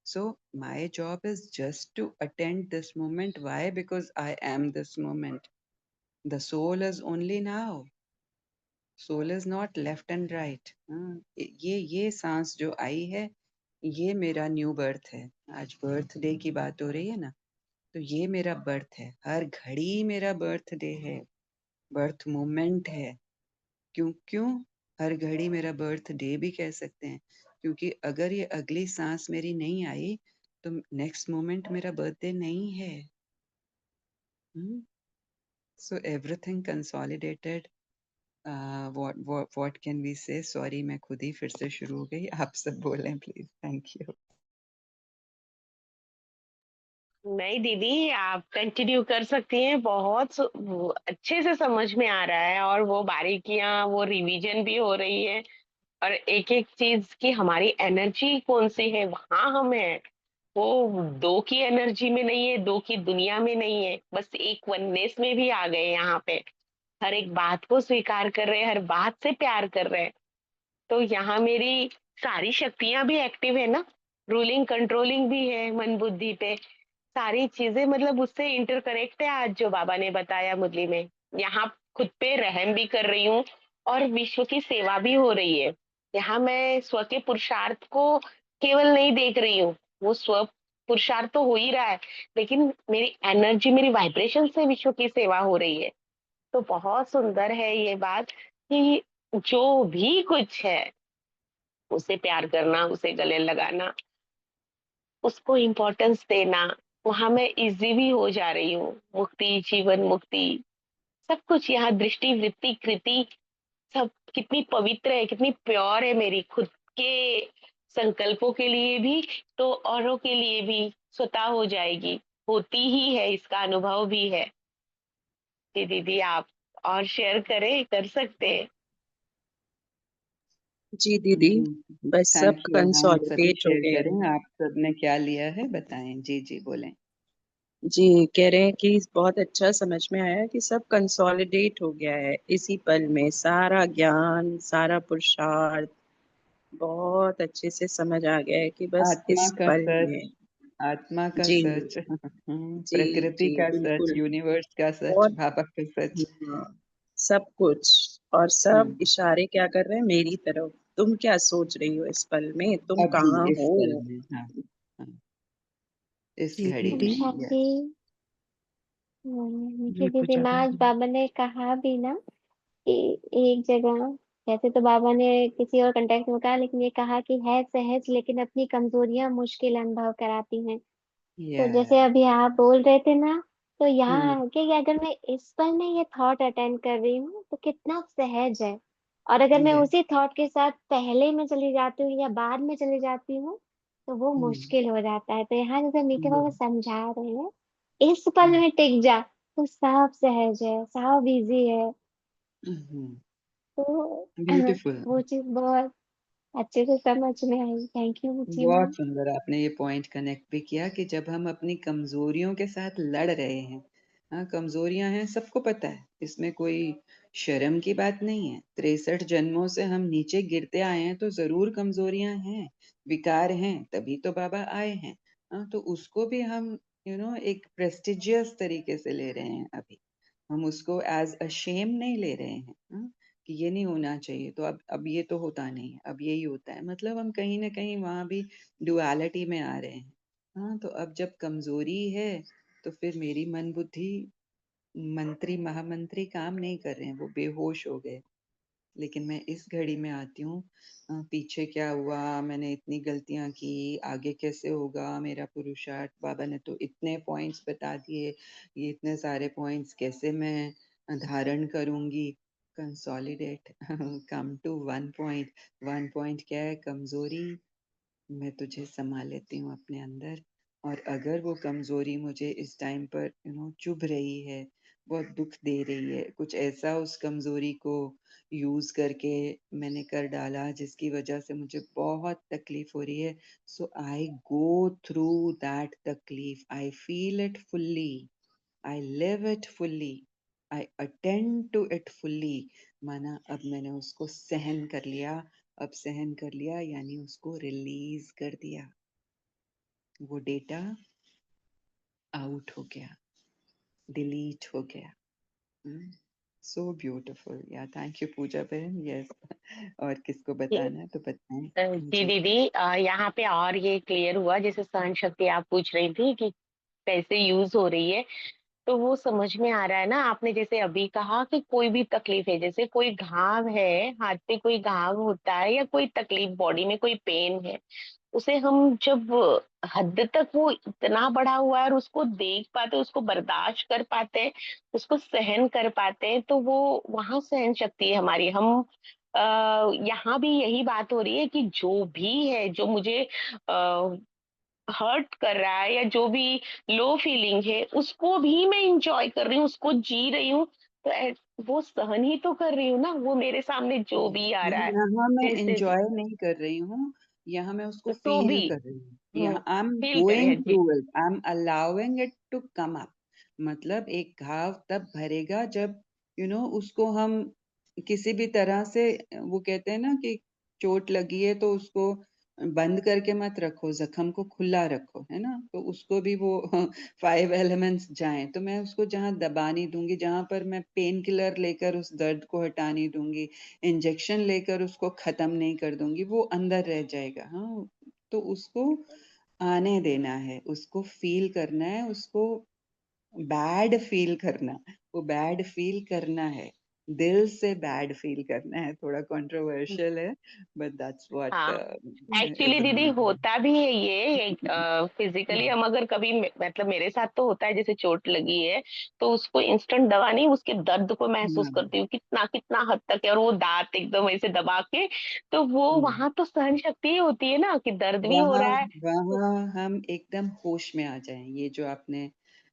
So my job is just to attend this moment. Why? Because I am this moment. The soul is only now. Soul is not left and right. ये सांस जो आई है, ये मेरा न्यू बर्थ है। आज बर्थडे की बात हो रही है ना, तो ये मेरा बर्थ है, हर घड़ी मेरा बर्थडे है, बर्थ मोमेंट है। क्यों क्यों हर घड़ी मेरा बर्थडे भी कह सकते हैं, क्योंकि अगर ये अगली सांस मेरी नहीं आई तो नेक्स्ट मोमेंट मेरा बर्थडे नहीं है। So everything consolidated. What can we say, sorry मैं खुद ही फिर से शुरू हो गई, आप सब बोलें प्लीज, थैंक यू। नहीं दीदी, आप कंटिन्यू कर सकती हैं, बहुत वो अच्छे से समझ में आ रहा है, और वो बारीकियां, वो रिवीजन भी हो रही है, और एक एक चीज की हमारी एनर्जी कौन सी है, वहां हम है, वो दो की एनर्जी में नहीं है, दो की दुनिया में नहीं है, बस एक वननेस में भी आ गए यहाँ पे। हर एक बात को स्वीकार कर रहे हैं, हर बात से प्यार कर रहे हैं। तो यहाँ मेरी सारी शक्तियां भी एक्टिव है ना, रूलिंग कंट्रोलिंग भी है मन बुद्धि पे, सारी चीजें मतलब उससे इंटरकनेक्ट है। आज जो बाबा ने बताया मुरली में, यहाँ खुद पे रहम भी कर रही हूँ, और विश्व की सेवा भी हो रही है। यहाँ मैं स्व के पुरुषार्थ को केवल नहीं देख रही हूँ, वो स्व पुरुषार्थ तो हो ही रहा है, लेकिन मेरी एनर्जी, मेरी वाइब्रेशन से विश्व की सेवा हो रही है। तो बहुत सुंदर है ये बात कि जो भी कुछ है उसे प्यार करना, उसे गले लगाना, उसको इम्पोर्टेंस देना, वहां मैं इजी भी हो जा रही हूँ। मुक्ति, जीवन मुक्ति, सब कुछ यहाँ, दृष्टि, वृत्ति, कृति, सब कितनी पवित्र है, कितनी प्योर है मेरी खुद के संकल्पों के लिए भी तो औरों के लिए भी स्वतः हो जाएगी, होती ही है, इसका अनुभव भी है। जी दीदी, आप और शेयर करें, कर सकते हैं। जी दीदी, जी बस सब थैंक यू। हाँ, सभी कंसोलिडेट हो शेयर गया करें, है। आप सबने क्या लिया है बताएं। जी जी बोलें। जी, कह रहे हैं कि बहुत अच्छा समझ में आया कि सब कंसोलिडेट हो गया है इसी पल में, सारा ज्ञान, सारा पुरुषार्थ बहुत अच्छे से समझ आ गया है कि बस आत्मा इस का पल सच, में। आत्मा का जी सच, जी प्रकृति जी का सच, बिल्कुल। यूनिवर्स का सच, बहुत बाबा का सच। हाँ, सब कुछ। और सब हम्म, इशारे क्या कर रहे हैं मेरी तरफ, तुम क्या सोच रही हो इस पल में, तुम अभी कहाँ इस हो। पल में। हाँ, हाँ, इस जी घड़ी ओम में। दीदी। शांति। यस। जी जी दीदी, पूजा ना आज बहन। बाबा ने कहा भी ना कि एक जगह, वैसे तो बाबा ने किसी और कंटेक्स्ट में कहा, लेकिन ये कहा कि है सहज लेकिन अपनी कमजोरियां मुश्किल अनुभव कराती हैं। तो जैसे यस। अभी आप बोल रहे थे ना, तो यहाँ हम्म, है कि अगर मैं इस पल में ये थॉट अटेंड कर रही हूँ तो कितना सहज है। और अगर मैं यस। उसी थॉट के साथ पहले में चली जाती हूँ या बाद में चली जाती हूँ तो वो हम्म, मुश्किल हो जाता है। तो यहाँ जैसे मीठे बाबा हम्म, समझा रहे हैं, इस पल हम्म, में टिक जा तो सब सहज है, सब इजी है। तो ब्यूटीफुल। वो चीज बहुत अच्छे से समझ में आई। थैंक यू मुची बहुत मैम। सुंदर आपने ये पॉइंट कनेक्ट भी किया कि जब हम अपनी कमजोरियों के साथ लड़ रहे हैं, हाँ कमजोरियां हैं, सबको पता है, इसमें कोई शर्म की बात नहीं है। 63 जन्मों से हम नीचे गिरते आए हैं तो जरूर कमजोरियां हैं, विकार हैं, तभी तो बाबा आए हैं। हाँ, तो उसको भी हम एक प्रेस्टिजियस तरीके से ले रहे हैं अभी। हम उसको एज अ शेम नहीं ले रहे हैं। हाँ, कि ये नहीं होना चाहिए, तो अब ये तो होता नहीं है, अब यही होता है, मतलब हम कहीं ना कहीं वहां भी डुअलिटी में आ रहे हैं। हाँ, तो अब जब कमजोरी है तो फिर मेरी मन बुद्धि, मंत्री महामंत्री काम नहीं कर रहे हैं, वो बेहोश हो गए। लेकिन मैं इस घड़ी में आती हूँ, पीछे क्या हुआ, मैंने इतनी गलतियां की, आगे कैसे होगा मेरा पुरुषार्थ, बाबा ने तो इतने पॉइंट्स बता दिए, ये इतने सारे पॉइंट्स कैसे मैं धारण करूंगी। Consolidate, come to one point. One point क्या है? कमजोरी। मैं तुझे संभाल लेती हूँ अपने अंदर। और अगर वो कमजोरी मुझे इस टाइम पर चुभ रही है, बहुत दुख दे रही है, कुछ ऐसा उस कमजोरी को यूज करके मैंने कर डाला जिसकी वजह से मुझे बहुत तकलीफ हो रही है, सो आई गो थ्रू दैट तकलीफ, I feel it fully, I live it fully, I attend to it fully. माना अब मैंने उसको सहन कर लिया। अब सहन कर लिया यानी उसको रिलीज कर दिया, वो डेटा आउट हो गया, डिलीट हो गया। So beautiful. या थैंक यू पूजा बहन। यस। और किसको बताना है तो बताएं। जी जी। दीदी, यहाँ पे और ये क्लियर हुआ, जैसे सहन शक्ति आप पूछ रही थी कि कैसे यूज हो रही है, तो वो समझ में आ रहा है ना। आपने जैसे अभी कहा कि कोई भी तकलीफ है, जैसे कोई घाव है, हाथ पे कोई घाव होता है या कोई तकलीफ, बॉडी में कोई पेन है, उसे हम जब हद तक वो इतना बढ़ा हुआ है और उसको देख पाते, उसको बर्दाश्त कर पाते हैं, उसको सहन कर पाते हैं, तो वो वहां सहन शक्ति है हमारी। हम यहाँ भी यही बात हो रही है कि जो भी है, जो मुझे हर्ट कर रहा है या जो भी लो फीलिंग है, उसको भी मैं इंजॉय कर रही हूँ, उसको जी रही हूँ। तो वो सहन ही तो कर रही हूँ ना, वो मेरे सामने जो भी आ रहा है, यहाँ मैं जैसे भी, एंजॉय नहीं कर रही हूँ, यहाँ मैं उसको तो फील भी कर रही हूँ। यहाँ आई एम फील गोइंग करे जी। Through it, I am allowing it to come up. मतलब एक घाव तब भरेगा जब उसको हम किसी भी तरह से, वो कहते हैं ना कि चोट लगी है तो उसको बंद करके मत रखो, जख्म को खुला रखो, है ना, तो उसको भी वो 5 एलिमेंट्स जाएं, तो मैं उसको जहाँ दबा नहीं दूंगी, जहाँ पर मैं पेन किलर लेकर उस दर्द को हटा नहीं दूंगी, इंजेक्शन लेकर उसको खत्म नहीं कर दूंगी, वो अंदर रह जाएगा। हाँ, तो उसको आने देना है, उसको फील करना है, उसको बैड फील करना, वो बैड फील करना है, दिल से बैड फील करना है। थोड़ा कंट्रोवर्शियल है, बट दैट्स व्हाट हाँ, इज एक्चुअली द दीदी मीनिंग। होता भी है ये फिजिकली। हम अगर कभी मतलब मेरे साथ तो होता है, जैसे चोट लगी है तो उसको इंस्टेंट दवा नहीं, उसके दर्द को महसूस करती हूँ कितना कितना हद तक है, और वो दांत एकदम ऐसे दबा के, तो वो वहां तो सहन शक्ति ही होती है ना कि दर्द भी हो वहाँ रहा है। वहाँ हम एकदम होश में आ जाएं। ये जो आपने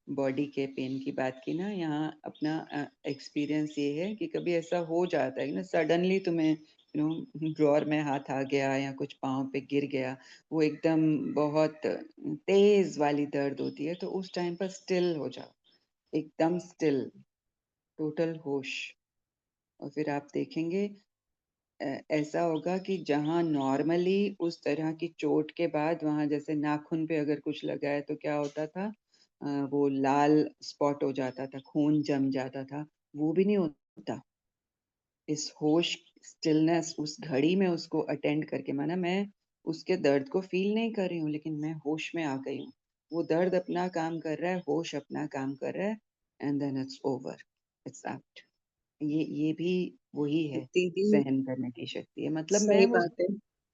बॉडी के पेन की बात की ना, यहाँ अपना एक्सपीरियंस ये है कि कभी ऐसा हो जाता है ना, सडनली तुम्हें ड्रॉर में हाथ आ गया या कुछ पाँव पे गिर गया, वो एकदम बहुत तेज वाली दर्द होती है, तो उस टाइम पर स्टिल हो जाओ, एकदम स्टिल, टोटल होश। और फिर आप देखेंगे ऐसा होगा कि जहां नॉर्मली उस तरह की चोट के बाद वहां जैसे नाखून पे अगर कुछ लगा है तो क्या होता था, वो लाल स्पॉट हो जाता था, खून जम जाता था, वो भी नहीं होता। इस होश, स्टिलनेस, उस घड़ी में उसको अटेंड करके, माना मैं उसके दर्द को फील नहीं कर रही हूँ लेकिन मैं होश में आ गई हूँ, वो दर्द अपना काम कर रहा है, होश अपना काम कर रहा है, and then it's over, it's out. ये भी वही है, दीदी सहन करने की शक्ति है। मतलब मैं सही वो बात है।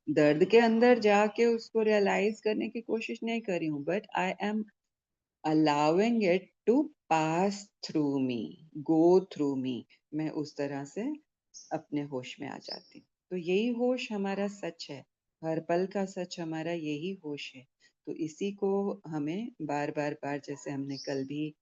दर्द के अंदर जाके उसको रियलाइज करने की कोशिश नहीं कर रही हूँ, but I am allowing it to pass through me, go through me. मैं उस तरह से अपने होश में आ जाती हूँ। तो यही होश हमारा सच है, हर पल का सच हमारा यही होश है। तो इसी को हमें बार बार बार, जैसे हमने कल भी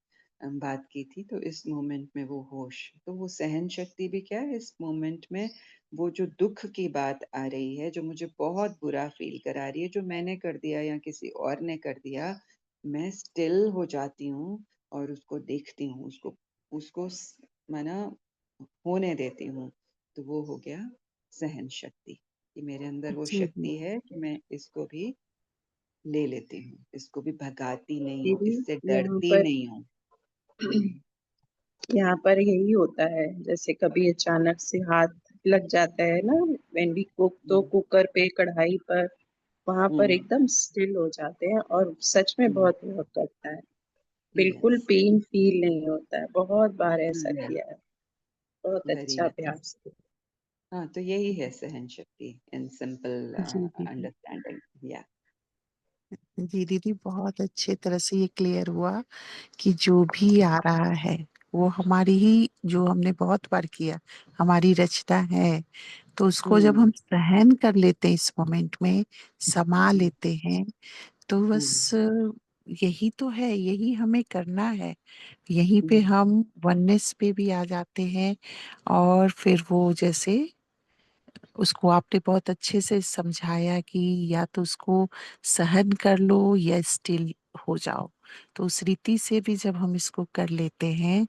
बात की थी, तो इस मोमेंट में वो होश, तो वो सहन शक्ति भी क्या है इस मोमेंट में, वो जो दुख की बात आ रही है, जो मुझे बहुत बुरा फील करा रही है, जो मैंने कर दिया या किसी और ने कर दिया, मैं स्टिल हो जाती हूँ और उसको देखती हूँ, उसको उसको माना होने देती हूँ। तो वो हो गया सहन शक्ति, कि मेरे अंदर वो जी जी शक्ति है कि मैं इसको भी ले लेती हूँ, इसको भी भगाती नहीं हूँ, दीदी, इससे यहाँ डरती पर नहीं हूँ। हम्म, यहाँ पर यही होता है, जैसे कभी अचानक से हाथ लग जाता है ना, व्हेन वी कुक, तो हम्म, कुकर पे, कढ़ाई पर, वहां पर हम्म, एकदम स्टिल हो जाते हैं और सच में हम्म, बहुत वर्क करता है। बिल्कुल यस, पेन फील नहीं होता है, बहुत बार ऐसा यस, किया है। बहुत वेरी अच्छा नाइस। अभ्यास है। हाँ, तो यही है सहन शक्ति इन सिंपल जी दीदी। अंडरस्टैंडिंग। या जी दीदी, बहुत अच्छे तरह से ये क्लियर हुआ कि जो भी आ रहा है वो हमारी ही, जो हमने बहुत बार किया, हमारी रचना है। तो उसको जब हम्म, हम सहन कर लेते हैं, इस मोमेंट में समा हम्म, लेते हैं, तो हम्म, बस यही तो है, यही हमें करना है। यहीं पे हम्म, हम वननेस पे भी आ जाते हैं। और फिर वो जैसे उसको आपने बहुत अच्छे से समझाया कि या तो उसको सहन कर लो या स्टिल हो जाओ। तो उस रीति से भी जब हम इसको कर लेते हैं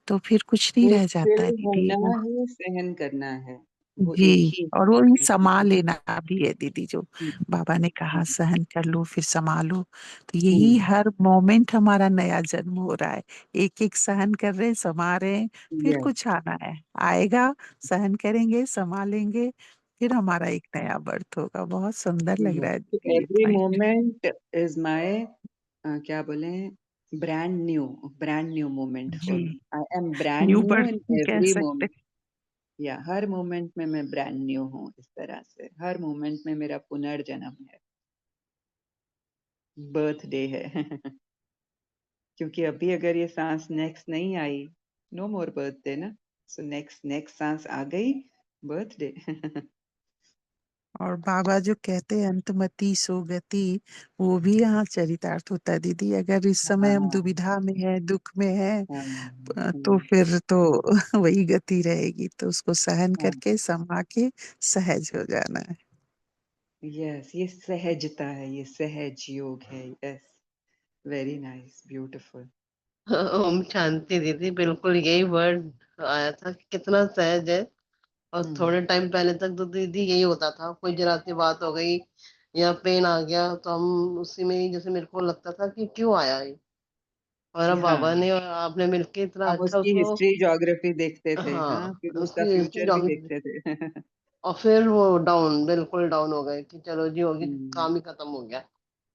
तो फिर कुछ नहीं वो रह जाता स्टिल है दीदी। होना वो ही सहन करना है, वो एक जी, ही और वो ही है। समा लेना भी है दीदी, जो बाबा ने कहा हम्म, सहन कर लो फिर संभालो। तो यही हम्म, हर मोमेंट हमारा नया जन्म हो रहा है। एक एक सहन कर रहे हैं, समा रहे हैं, फिर yes, कुछ आना है, आएगा, सहन करेंगे, संभालेंगे, फिर हमारा एक नया बर्थ होगा। बहुत सुंदर लग रहा yes. है तो दीदी ये every point. Moment is my, क्या बोले, ब्रांड न्यू मोमेंट जी, for me. I am brand new new birth इन भी कह एवरी सकते मोमेंट। या हर मोमेंट में मैं ब्रांड न्यू हूँ, इस तरह से हर मोमेंट में मेरा पुनर्जन्म है, बर्थडे है। क्योंकि अभी अगर ये सांस नेक्स्ट नहीं आई, नो मोर बर्थडे ना, सो नेक्स्ट नेक्स्ट सांस आ गई, बर्थडे। और बाबा जो कहते हैं अंतमति सो गति, वो भी यहाँ चरितार्थ होता है दीदी। अगर इस समय हम हाँ, दुविधा में है, दुख में है, हाँ, तो फिर तो वही गति रहेगी। तो उसको सहन हाँ, करके समा के सहज हो जाना है। यस, ये सहजता है, ये सहज योग है। Yes, very nice, beautiful. ओम शांति दीदी, बिल्कुल यही वर्ड आया था कि कितना सहज है। और हम्म, थोड़े टाइम पहले तक तो दीदी यही होता था, कोई जरा सी बात हो गई या पेन आ गया तो हम उसी में ही, जैसे मेरे को लगता था कि क्यों आया ये। और अब बाबा हाँ, ने और आपने मिलके इतना हम अच्छा उसकी उसको, हिस्ट्री ज्योग्राफी देखते थे, हाँ, हाँ फिर उसका उसकी हिस्ट्री फ्यूचर भी डॉक्यूमेंट, देखते थे। और फिर वो डाउन, बिल्कुल डाउन हो गए कि चलो जी होगी, हम्म, काम ही खत्म हो गया।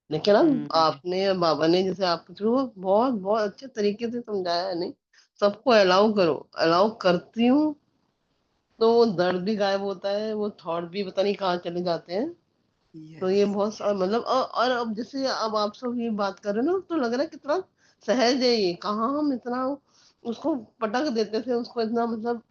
लेकिन अब हम्म, आपने, बाबा ने जैसे आपके थ्रू बहुत बहुत अच्छे तरीके से समझाया है, नहीं सबको अलाउ करो, अलाउ करती हूँ, तो वो दर्द भी गायब होता है, वो थॉट भी पता नहीं कहाँ चले जाते हैं। तो ये यस। बहुत मतलब और अब जैसे अब आप सब ये बात कर रहे हो ना, तो लग रहा है कितना सहज है ये। कहाँ हम इतना उसको पटक देते थे, उसको इतना मतलब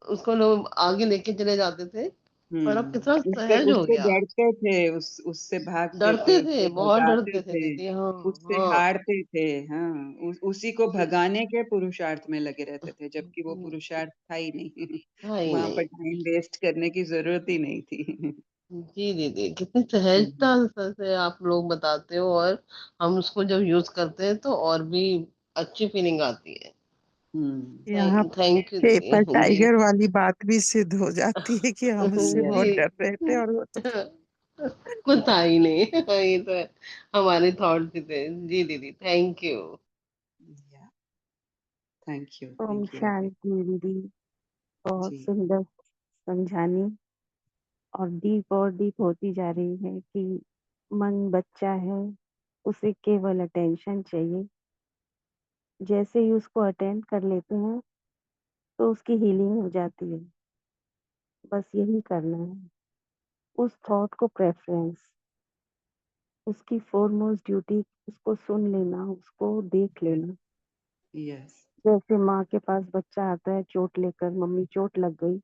उसको लोग आगे लेके चले जाते थे, और अब कितना उससे सहज हो उससे गया। डरते थे, उससे भागते डरते थे, थे, उससे बहुत भगाते डरते थे थे, दीदी। हाँ। उससे हाँ। हारते थे। हाँ, उसी को भगाने के पुरुषार्थ में लगे रहते थे, जबकि वो पुरुषार्थ था ही नहीं। हाँ ही वहां नहीं। पर टाइम वेस्ट करने की जरूरत ही नहीं थी। जी दीदी, कितनी सहजता हम्म। से आप लोग बताते हो, और हम उसको जब यूज करते हैं तो और भी अच्छी फीलिंग आती है। हम्म। यहाँ थैंक यू पेपर दीदी। जी। टाइगर वाली बात भी सिद्ध हो जाती है कि हम उससे बहुत यस। जी। डर रहे थे और वो तो कुछ था ही नहीं। ये तो हमारे थॉट थे। जी दीदी, थैंक यू। ओम थैंक यू बेटे। शांति दीदी। बहुत जी। सुंदर समझानी, और डीप होती जा रही है कि मन बच्चा है, उसे केवल अटेंशन चाहिए। जैसे ही उसको अटेंड कर लेते हैं तो उसकी हीलिंग हो जाती है। बस यही करना है, उस थॉट को प्रेफरेंस, उसकी फोरमोस्ट ड्यूटी, उसको सुन लेना, उसको देख लेना। यस। जैसे माँ के पास बच्चा आता है चोट लेकर, मम्मी चोट लग गई,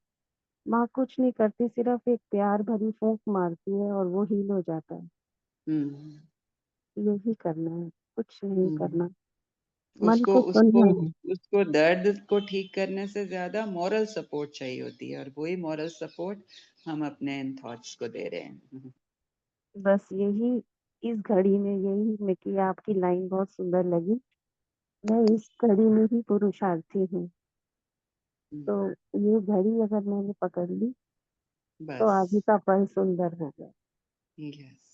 माँ कुछ नहीं करती, सिर्फ एक प्यार भरी फूंक मारती है और वो हील हो जाता है। हम्म। यही करना है, कुछ नहीं हम्म। करना, मन उसको को उसको सुनना है। उसको दर्द को ठीक करने से ज्यादा मॉरल सपोर्ट चाहिए होती है, और वही मॉरल सपोर्ट हम अपने इन थॉट्स को दे रहे हैं। बस यही, इस घड़ी में यही में कि आपकी लाइन बहुत सुंदर लगी। मैं इस घड़ी में ही पुरुषार्थी हूँ, तो ये घड़ी अगर मैंने पकड़ ली तो बस। आगे का पल सुंदर होगा। यस।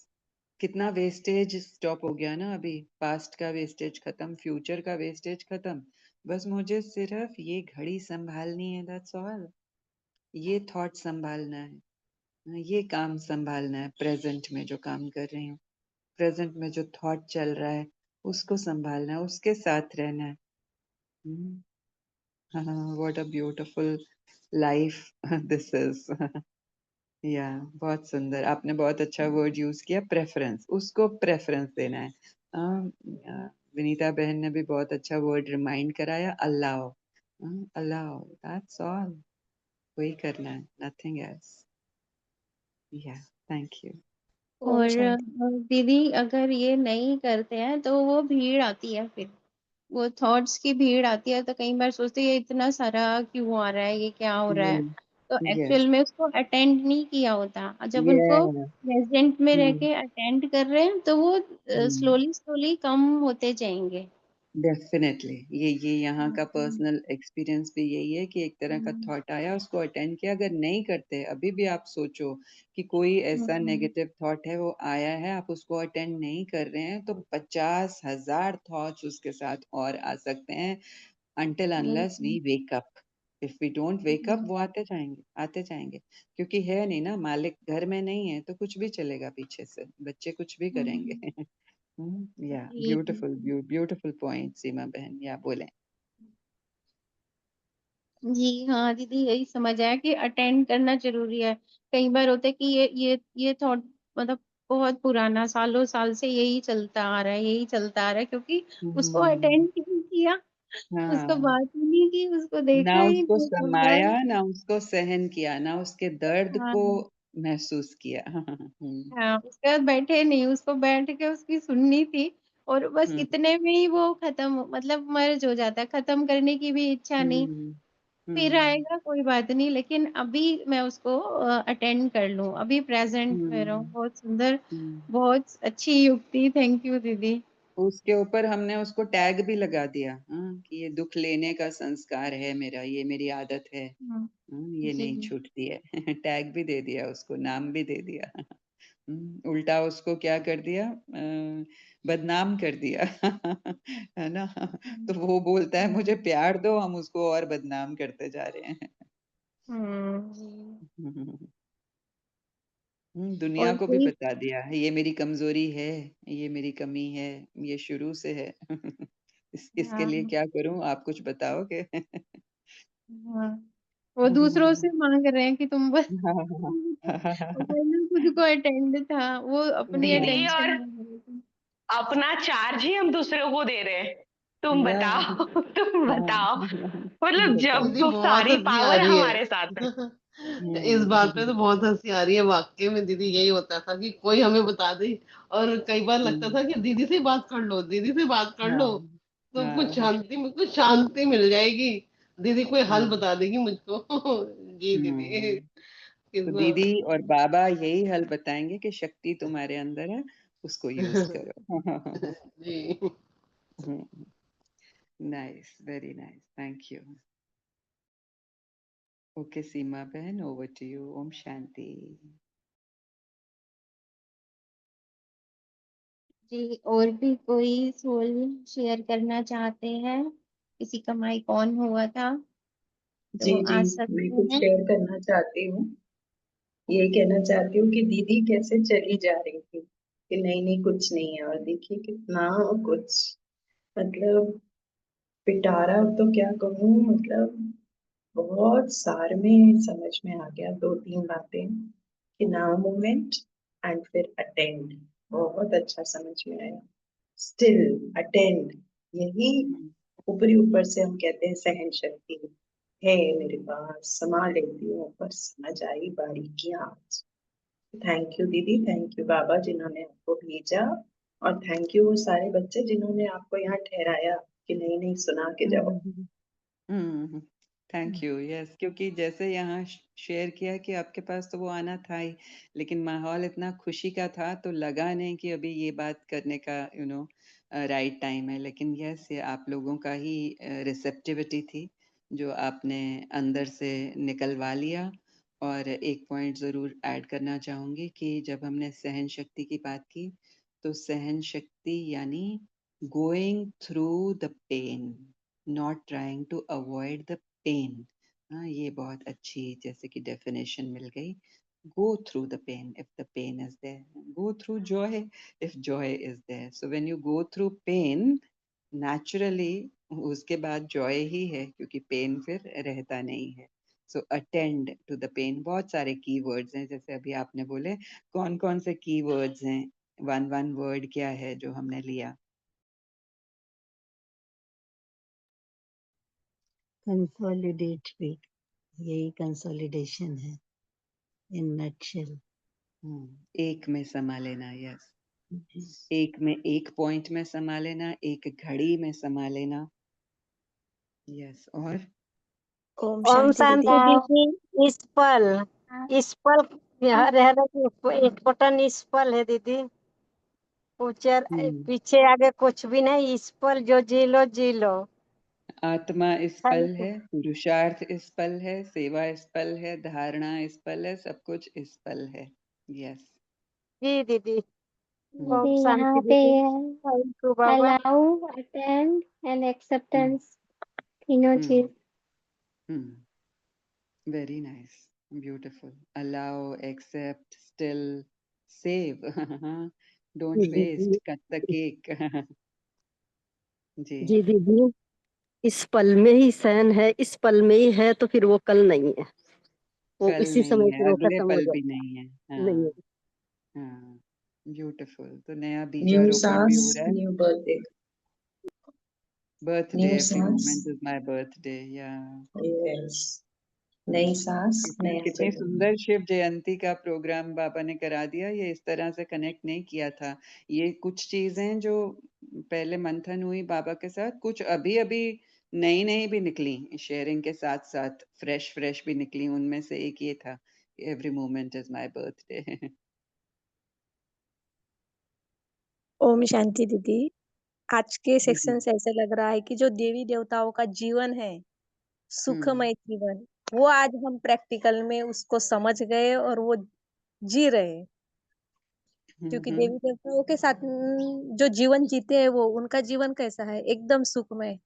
कितना वेस्टेज स्टॉप हो गया ना अभी। पास्ट का वेस्टेज खत्म, फ्यूचर का वेस्टेज खत्म। बस मुझे सिर्फ ये घड़ी संभालनी है, दैट्स ऑल। ये थॉट संभालना है, ये काम संभालना है। प्रेजेंट में जो काम कर रही हूँ, प्रेजेंट में जो थॉट चल रहा है, उसको संभालना है, उसके साथ रहना है। What a beautiful life this is. या बहुत सुंदर, आपने बहुत अच्छा वर्ड यूज किया, प्रेफरेंस। उसको प्रेफरेंस देना है। विनीता बहन ने भी बहुत अच्छा वर्ड रिमाइंड कराया, अल्लाह। अल्लाह, दैट्स ऑल। वही करना है, नथिंग एल्स। या, थैंक यू। ओम और शांति। दीदी अगर ये नहीं करते हैं तो वो भीड़ आती है, फिर वो थॉट्स की भीड़ आती है, तो कई बार सोचते हैं ये इतना सारा क्यों आ रहा है, ये क्या हो रहा है। तो यस। एक्चुअल में उसको अटेंड नहीं किया होता, और जब उनको यस। प्रेजेंट में रह के अटेंड कर रहे हैं तो वो स्लोली स्लोली कम होते जाएंगे। डेफिनेटली, ये यहाँ का हम्म, पर्सनल एक्सपीरियंस भी यही है कि एक तरह का हम्म, थॉट आया, उसको अटेंड किया। अगर नहीं करते, अभी भी आप सोचो कि कोई ऐसा हम्म, नेगेटिव थॉट है, वो आया है, आप उसको अटेंड नहीं कर रहे हैं, तो 50,000 थॉट्स उसके साथ और आ सकते हैं। until unless we hmm, wake up. if we don't wake up, हम्म, वो आते जाएंगे। क्योंकि है नहीं ना, मालिक घर में नहीं है, तो कुछ भी चलेगा पीछे से, बच्चे कुछ भी करेंगे। हम्म, या, जी ब्यूटीफुल, ब्यूटीफुल पॉइंट सीमा बहन, या बोले। जी हाँ दीदी, यही समझ आया कि अटेंड करना जरूरी है। कई बार होता है कि ये थॉट मतलब बहुत पुराना, सालों साल से यही चलता आ रहा है, यही चलता आ रहा है, क्योंकि उसको हम्म। अटेंड नहीं किया, उसको हाँ, बात ही नहीं की, उसको ना देखा ही उसको नहीं, तो समाया, बस। ना उसको सहन किया, ना उसके दर्द को हाँ महसूस किया। हाँ, उसके बाद बैठे नहीं, उसको बैठ के उसकी सुननी थी, और बस हम्म। इतने में ही वो खत्म, मतलब मर्ज हो जाता है, खत्म करने की भी इच्छा नहीं। हम्म। फिर हम्म। आएगा कोई बात नहीं, लेकिन अभी मैं उसको अटेंड कर लूं, अभी प्रेजेंट में रहूं। हम्म। बहुत सुंदर, हम्म। बहुत अच्छी युक्ति, थैंक यू दीदी। उसके ऊपर हमने उसको टैग भी लगा दिया, कि ये दुख लेने का संस्कार है मेरा, ये मेरी आदत है। हम्म, ये जी। नहीं छूटती है। टैग भी दे दिया उसको, नाम भी दे दिया। उल्टा उसको क्या कर दिया, बदनाम कर दिया। है ना। तो वो बोलता है मुझे हम्म, प्यार दो, हम उसको और बदनाम करते जा रहे हैं। जी। दुनिया और को भी कोई बता दिया है, ये मेरी कमजोरी है, ये मेरी कमी है, ये शुरू से है। इसके हाँ लिए क्या करूं, आप कुछ बताओगे? हाँ वो दूसरों से मांग रहे हैं कि तुम बस वरना खुद को अटेंड था, वो अपनी दीदी अटेंशन और में है। अपना चार्ज ही हम दूसरों को दे रहे हैं। तुम या बताओ तुम बताओ, मतलब जब दीदी तो बहुत सारी हंसी आ पावर रही हमारे साथ है। है। इस बात पे तो बहुत हंसी आ रही है। वाकई में दीदी यही होता था कि कोई हमें बता दे, और कई बार लगता था कि दीदी से बात कर लो, दीदी से बात कर लो, हाँ तो हाँ कुछ शांति मिल जाएगी, दीदी कोई हल हम्म बता देगी मुझको। जी दीदी, तो कितना दीदी और बाबा यही हल बताएंगे कि शक्ति तुम्हारे अंदर है, उसको यूज करो। जी। Nice, very nice, thank you. Okay Seema बहन, ओवर टू यू। ओम शांति। जी, और भी कोई सोल शेयर करना चाहते हैं? किसी का माइक ऑन हुआ था जी तो जी, आ मैं सकते कुछ हैं। शेयर करना चाहती हूँ। ये कहना चाहती हूँ कि दीदी कैसे चली जा रही थी कि नहीं नहीं कुछ नहीं है, और देखिए कितना कुछ, मतलब पिटारा तो क्या कहूँ, मतलब बहुत सार में समझ में आ गया। दो तीन बातें कि नाउ मूवमेंट एंड फिर अटेंड, बहुत अच्छा समझ में आया। स्टिल अटेंड, यही ऊपरी ऊपर से हम कहते हैं सहन शक्ति है मेरे पास, संभाल लेती हूँ, पर समझ आई बारीकियां आज। थैंक यू दीदी, थैंक यू बाबा जिन्होंने आपको भेजा, और थैंक यू वो सारे बच्चे जिन्होंने आपको यहाँ ठहराया कि नहीं नहीं सुना के जाओ। Thank you. यस, क्योंकि जैसे यहाँ शेयर किया कि आपके पास तो वो आना था ही, लेकिन माहौल इतना खुशी का था तो लगा नहीं कि अभी ये बात करने का राइट टाइम है। लेकिन यस, ये आप लोगों का ही रिसेप्टिविटी थी जो आपने अंदर से निकलवा लिया। और एक पॉइंट ज़रूर ऐड करना चाहूँगी कि जब हमने सहन शक्ति की बात की, तो सहन शक्ति यानी going through the pain, not trying to avoid the pain. हाँ, ये बहुत अच्छी जैसे कि डेफिनेशन मिल गई। go through the pain if the pain is there, go through joy if joy is there. So when you go through pain, naturally उसके बाद joy ही है, क्योंकि pain फिर रहता नहीं है। So attend to the pain। बहुत सारे keywords हैं, जैसे अभी आपने बोले कौन कौन से keywords हैं, वन वर्ड क्या है जो हमने लिया। कंसोलिडेट भी, यही कंसोलिडेशन है इन नटशेल। एक में समा लेना। यस, एक में, एक पॉइंट में समा लेना, एक घड़ी में समा लेना। यस, और ओम ओम शांति शांति दीदी। दीदी। इस पल यहाँ रह रहे एक बटन इस पल है दीदी, पीछे आगे कुछ भी नहीं, इस पल जो जी लो। आत्मा इस पल थैंक यू। है, पुरुषार्थ इस पल है, सेवा इस पल है, धारणा इस पल है, सब कुछ इस पल है। यस। जी दीदी। ओम दीदी शांति यहाँ पे दीदी। थैंक यू बाबा। अलाउ, अटेंड एंड एक्सेप्टेंस, तीनों चीज। Very nice, beautiful. Allow, accept, still, save. Don't waste, cut the cake. जी जी दीदी, इस पल में ही सहन है, इस पल में ही है, तो फिर वो कल नहीं है, वो कल इसी नहीं समय है, फिर वो अगले खत्म हो पल भी जाता नहीं है। है। नहीं है। हाँ हाँ, ब्यूटीफुल। तो नया न्यू बीजारोपण भी सांस, हो रहा है। New birthday, birthday, new every सांस, मोमेंट इज माय बर्थडे। या यस, नई सांस नया कितनी जन्म। सुंदर शिव जयंती का प्रोग्राम बाबा ने करा दिया। ये इस तरह से कनेक्ट नहीं किया था। ये कुछ चीजें जो पहले मंथन हुई बाबा के साथ, कुछ अभी अभी नई नई भी निकली, शेयरिंग के साथ साथ फ्रेश फ्रेश भी निकली। उनमें से एक ये था, every moment is my birthday. ओम शांति दीदी। आज के जी। सेक्शन से ऐसा लग रहा है कि जो देवी देवताओं का जीवन है, सुखमय जीवन, वो आज हम प्रैक्टिकल में उसको समझ गए और वो जी रहे हैं। क्योंकि देवी देवताओं के साथ जो जीवन जीते हैं वो उनका जीवन कैसा है, एकदम सुखमय।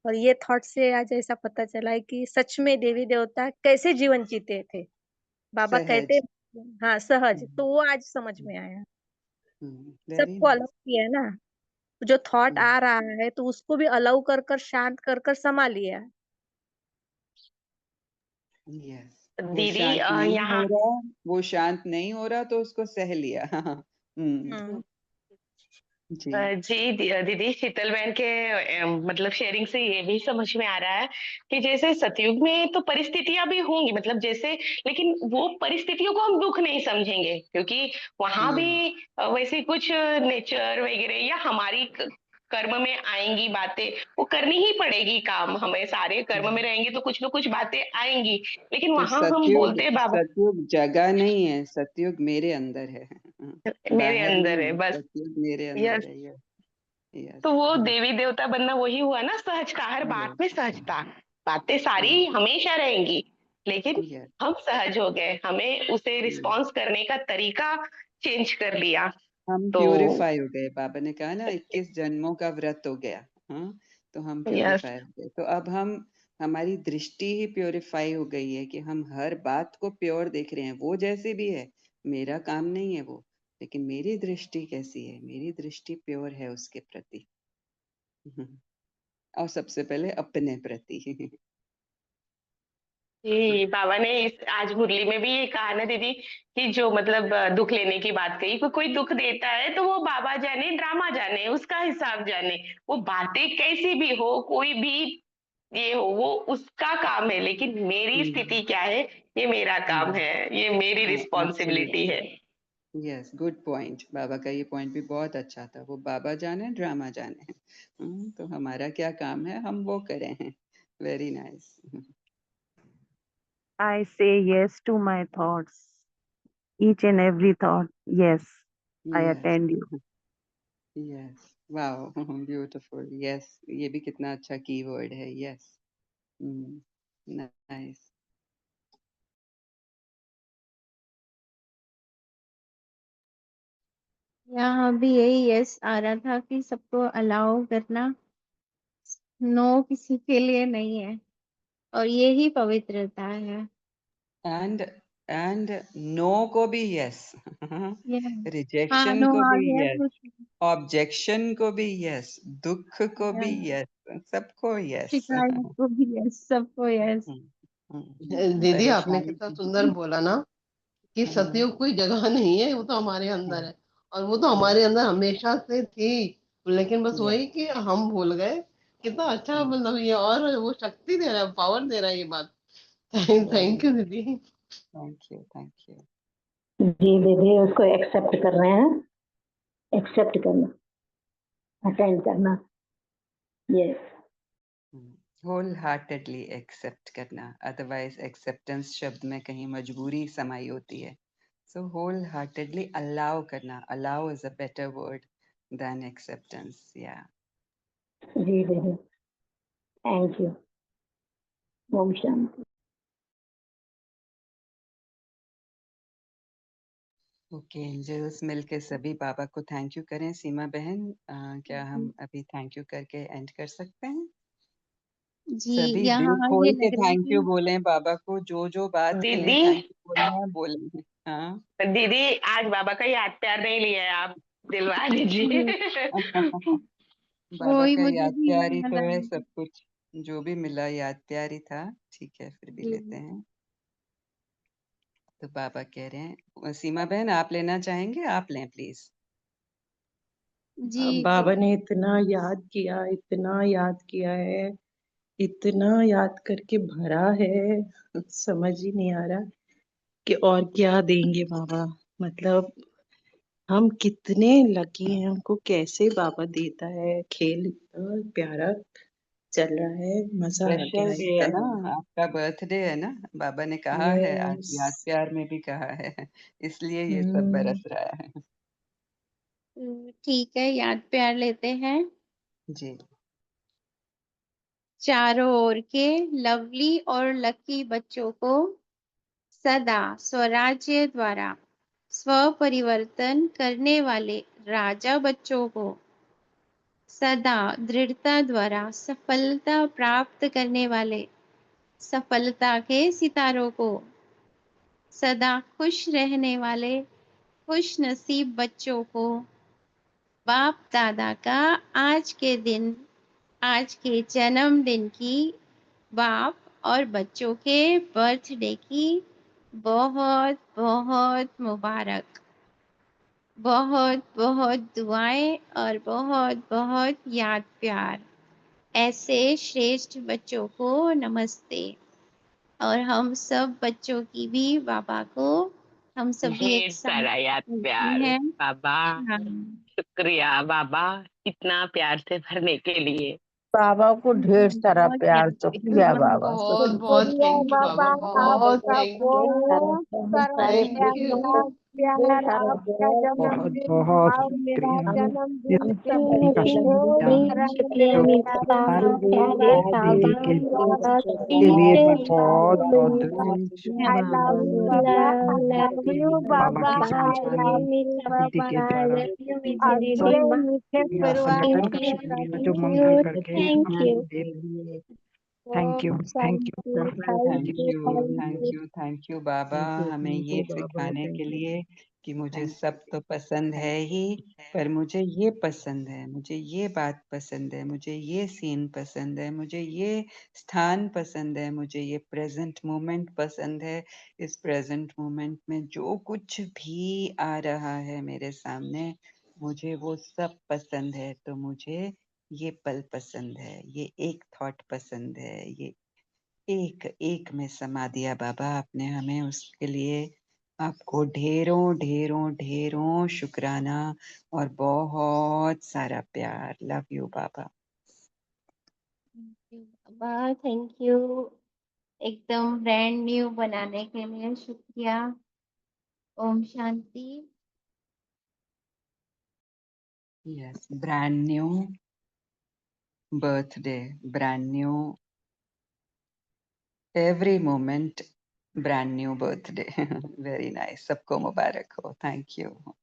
और ये थॉट से आज ऐसा पता चला है कि सच में देवी देवता कैसे जीवन जीते थे। बाबा कहते सहज। हाँ सहज, तो वो आज समझ में आया। वेरी सबको अलाउ नाइस। किया है ना, जो थॉट आ रहा है तो उसको भी अलाउ कर कर शांत कर कर समा लिया। यस, वो दीदी शांत नहीं हो यहाँ रहा, वो शांत नहीं हो रहा तो उसको सह लिया। जी जी दीदी शीतल बहन के मतलब शेयरिंग से ये भी समझ में आ रहा है कि जैसे सतयुग में तो परिस्थितियां भी होंगी, मतलब जैसे, लेकिन वो परिस्थितियों को हम दुख नहीं समझेंगे क्योंकि वहां भी वैसे कुछ नेचर वगैरह या हमारी कर्म में आएंगी बातें, वो करनी ही पड़ेगी काम, हमें सारे कर्म में रहेंगे तो कुछ न कुछ बातें आएंगी, लेकिन तो वहां हम बोलते हैं बाबा सतयुग जगह नहीं है, सतयुग मेरे अंदर है। मेरे बाहर अंदर है नहीं, बस। सतयुग मेरे अंदर यस, है। यस तो वो यस देवी देवता बनना वही हुआ ना, सहजता, हर बात में यस सहजता, बातें सारी हमेशा रहेंगी लेकिन यस। हम सहज हो गए, हमें उसे रिस्पॉन्स करने का तरीका चेंज कर लिया। हम तो प्योरीफाई हो गए, बाबा ने कहा ना 21 जन्मों का व्रत हो गया। हाँ, तो हम यस, प्योरीफाई हो गए, तो अब हमारी दृष्टि ही प्योरीफाई हो गई है कि हम हर बात को प्योर देख रहे हैं। वो जैसे भी है, मेरा काम नहीं है वो, लेकिन मेरी दृष्टि कैसी है, मेरी दृष्टि प्योर है उसके प्रति। और सबसे पहले अपने प्रति। जी बाबा ने इस आज मुरली में भी ये कहा ना दीदी कि जो मतलब दुख लेने की बात कही, कोई दुख देता है तो वो बाबा जाने, ड्रामा जाने, उसका हिसाब जाने, वो बातें कैसी भी हो, कोई भी ये हो, वो उसका काम है, लेकिन मेरी स्थिति क्या है ये मेरा काम है, ये मेरी रिस्पॉन्सिबिलिटी है। Yes, good point. बाबा का ये पॉइंट भी बहुत अच्छा था। वो बाबा जाने, ड्रामा जाने। तो हमारा क्या काम है, हम वो करें। Very nice. I say yes to my thoughts, each and every thought. Yes, I yes attend you. Yes, wow, beautiful. Yes, ये भी कितना अच्छा कीवर्ड है। Yes, nice. यहाँ भी यही यस आ रहा था कि सबको अलाउ करना, नो किसी के लिए नहीं है, और यही पवित्रता है। एंड नो को भी यस, ये हाँ, रिजेक्शन नो को आ भी गया यस, तो ऑब्जेक्शन को भी यस, दुख को भी हाँ, यस, सबको यस। शिकायत को भी यस, सबको यस। दीदी आपने परेशानी। कितना सुंदर बोला ना कि सतयुग कोई जगह नहीं है, वो तो हमारे अंदर है, और वो तो हमारे अंदर हमेशा से थी, लेकिन बस वही कि हम भूल गए। कितना अच्छा, मतलब ये, और वो शक्ति दे रहा है, पावर दे रहा है ये बात। थैंक यू दीदी। Thank you, thank you. जी दीदी, उसको एक्सेप्ट कर रहे हैं, एक्सेप्ट करना, अटेंड करना। यस, होल हार्टेडली एक्सेप्ट करना, अदरवाइज एक्सेप्टेंस शब्द में कहीं मजबूरी समाई होती है। सो होल हार्टेडली अलाउ करना, allow is a better word than acceptance. या जी दीदी, थैंक यू। ओम शांति। ओके एंजल्स, मिलके सभी बाबा को थैंक यू करें। सीमा बहन, क्या हम अभी थैंक यू करके एंड कर सकते हैं? जी सभी दिल यहाँ ये खोल के लग रहा है थैंक यू कि बोलें बाबा को, जो बात के लिए दीदी थैंक यू बोलना है बोलें। हाँ। दीदी आज बाबा का याद प्यार नहीं लिया है, आप दिलवा दीजिए। बाबा वही का मुझे याद भी प्यार ही याद तो आ है रहा सब कुछ, जो भी मिला याद प्यार ही था। ठीक है, फिर भी जी लेते हैं। तो बाबा कह रहे हैं, सीमा बहन आप लेना चाहेंगे? आप लें प्लीज। जी बाबा ने इतना याद किया है, इतना याद करके भरा है, समझ ही नहीं आ रहा कि और क्या देंगे बाबा। मतलब हम कितने लकी हैं, हमको कैसे बाबा देता है। खेल इतना प्यारा चल रहा है, मजा आ गया स्पेशल डे है ना, एकदम। आपका बर्थडे है ना, बाबा ने कहा है आज, यस। याद प्यार में भी कहा है, इसलिए ये सब हम्म। बरस रहा है। ठीक है, याद प्यार लेते हैं। जी। चारों ओर के लवली और लकी बच्चों को सदा स्वराज्य द्वारा स्वपरिवर्तन करने वाले राजा बच्चों को सदा दृढ़ता द्वारा सफलता प्राप्त करने वाले सफलता के सितारों को सदा खुश रहने वाले खुश नसीब बच्चों को बाप दादा का आज के जन्मदिन की बाप और बच्चों के बर्थडे की बहुत बहुत मुबारक। बहुत बहुत दुआएं और बहुत बहुत याद प्यार। ऐसे श्रेष्ठ बच्चों को नमस्ते। और हम सब बच्चों की भी बाबा को हम सभी एक ढेर साथ सारा याद मिलते प्यार हैं। बाबा। हाँ शुक्रिया बाबा, इतना प्यार से भरने के लिए। बाबा को ढेर सारा बहुत प्यार, याद शुक्रिया प्यार। बाबा, बहुत शुक्रिया। बहुत शुक्रिया थैंक यू बाबा, बाबा, बहुत आपका थैंक यू। बहुत सारा थैंक प्यार, यू। याद प्यार। आपका बहुत जन्मदिन बहुत और मेरा शुक्रिया जन्मदिन सब का ढेर शुक्रिया सारा शुक्रिया ढेर मेरे सारे पापा आशीर्वाद बाबा दीदी के लिए भी बहुत बहुत धन्यवाद। I love you Baba, I love you बाबा बाबा, की I समझाई love you दीदी बाबा। के द्वारा और सब पूरे मीठे परिवार संगठन के का जो मंगल करके थैंक यू। थैंक यू, ओम थैंक यू, शांति, thank thank you, you, thank you. Thank you बाबा, हमें ये सिखाने के लिए कि मुझे सब तो पसंद है ही, पर मुझे ये पसंद है, मुझे ये बात पसंद है, मुझे ये सीन पसंद है, मुझे ये स्थान पसंद है, मुझे ये प्रेजेंट मोमेंट पसंद है। इस प्रेजेंट मोमेंट में जो कुछ भी आ रहा है मेरे सामने, मुझे वो सब पसंद है। तो मुझे ये पल पसंद है, ये एक थॉट पसंद है, ये एक एक में समा दिया बाबा आपने हमें। उसके लिए आपको ढेरों ढेरों ढेरों शुक्राना और बहुत सारा प्यार। लव यू बाबा। बाबा थैंक यू। एकदम ब्रांड न्यू बनाने के लिए शुक्रिया। ओम शांति। Yes, brand new birthday, brand new every moment, brand new birthday. Very nice, सबको मुबारक हो। Thank you.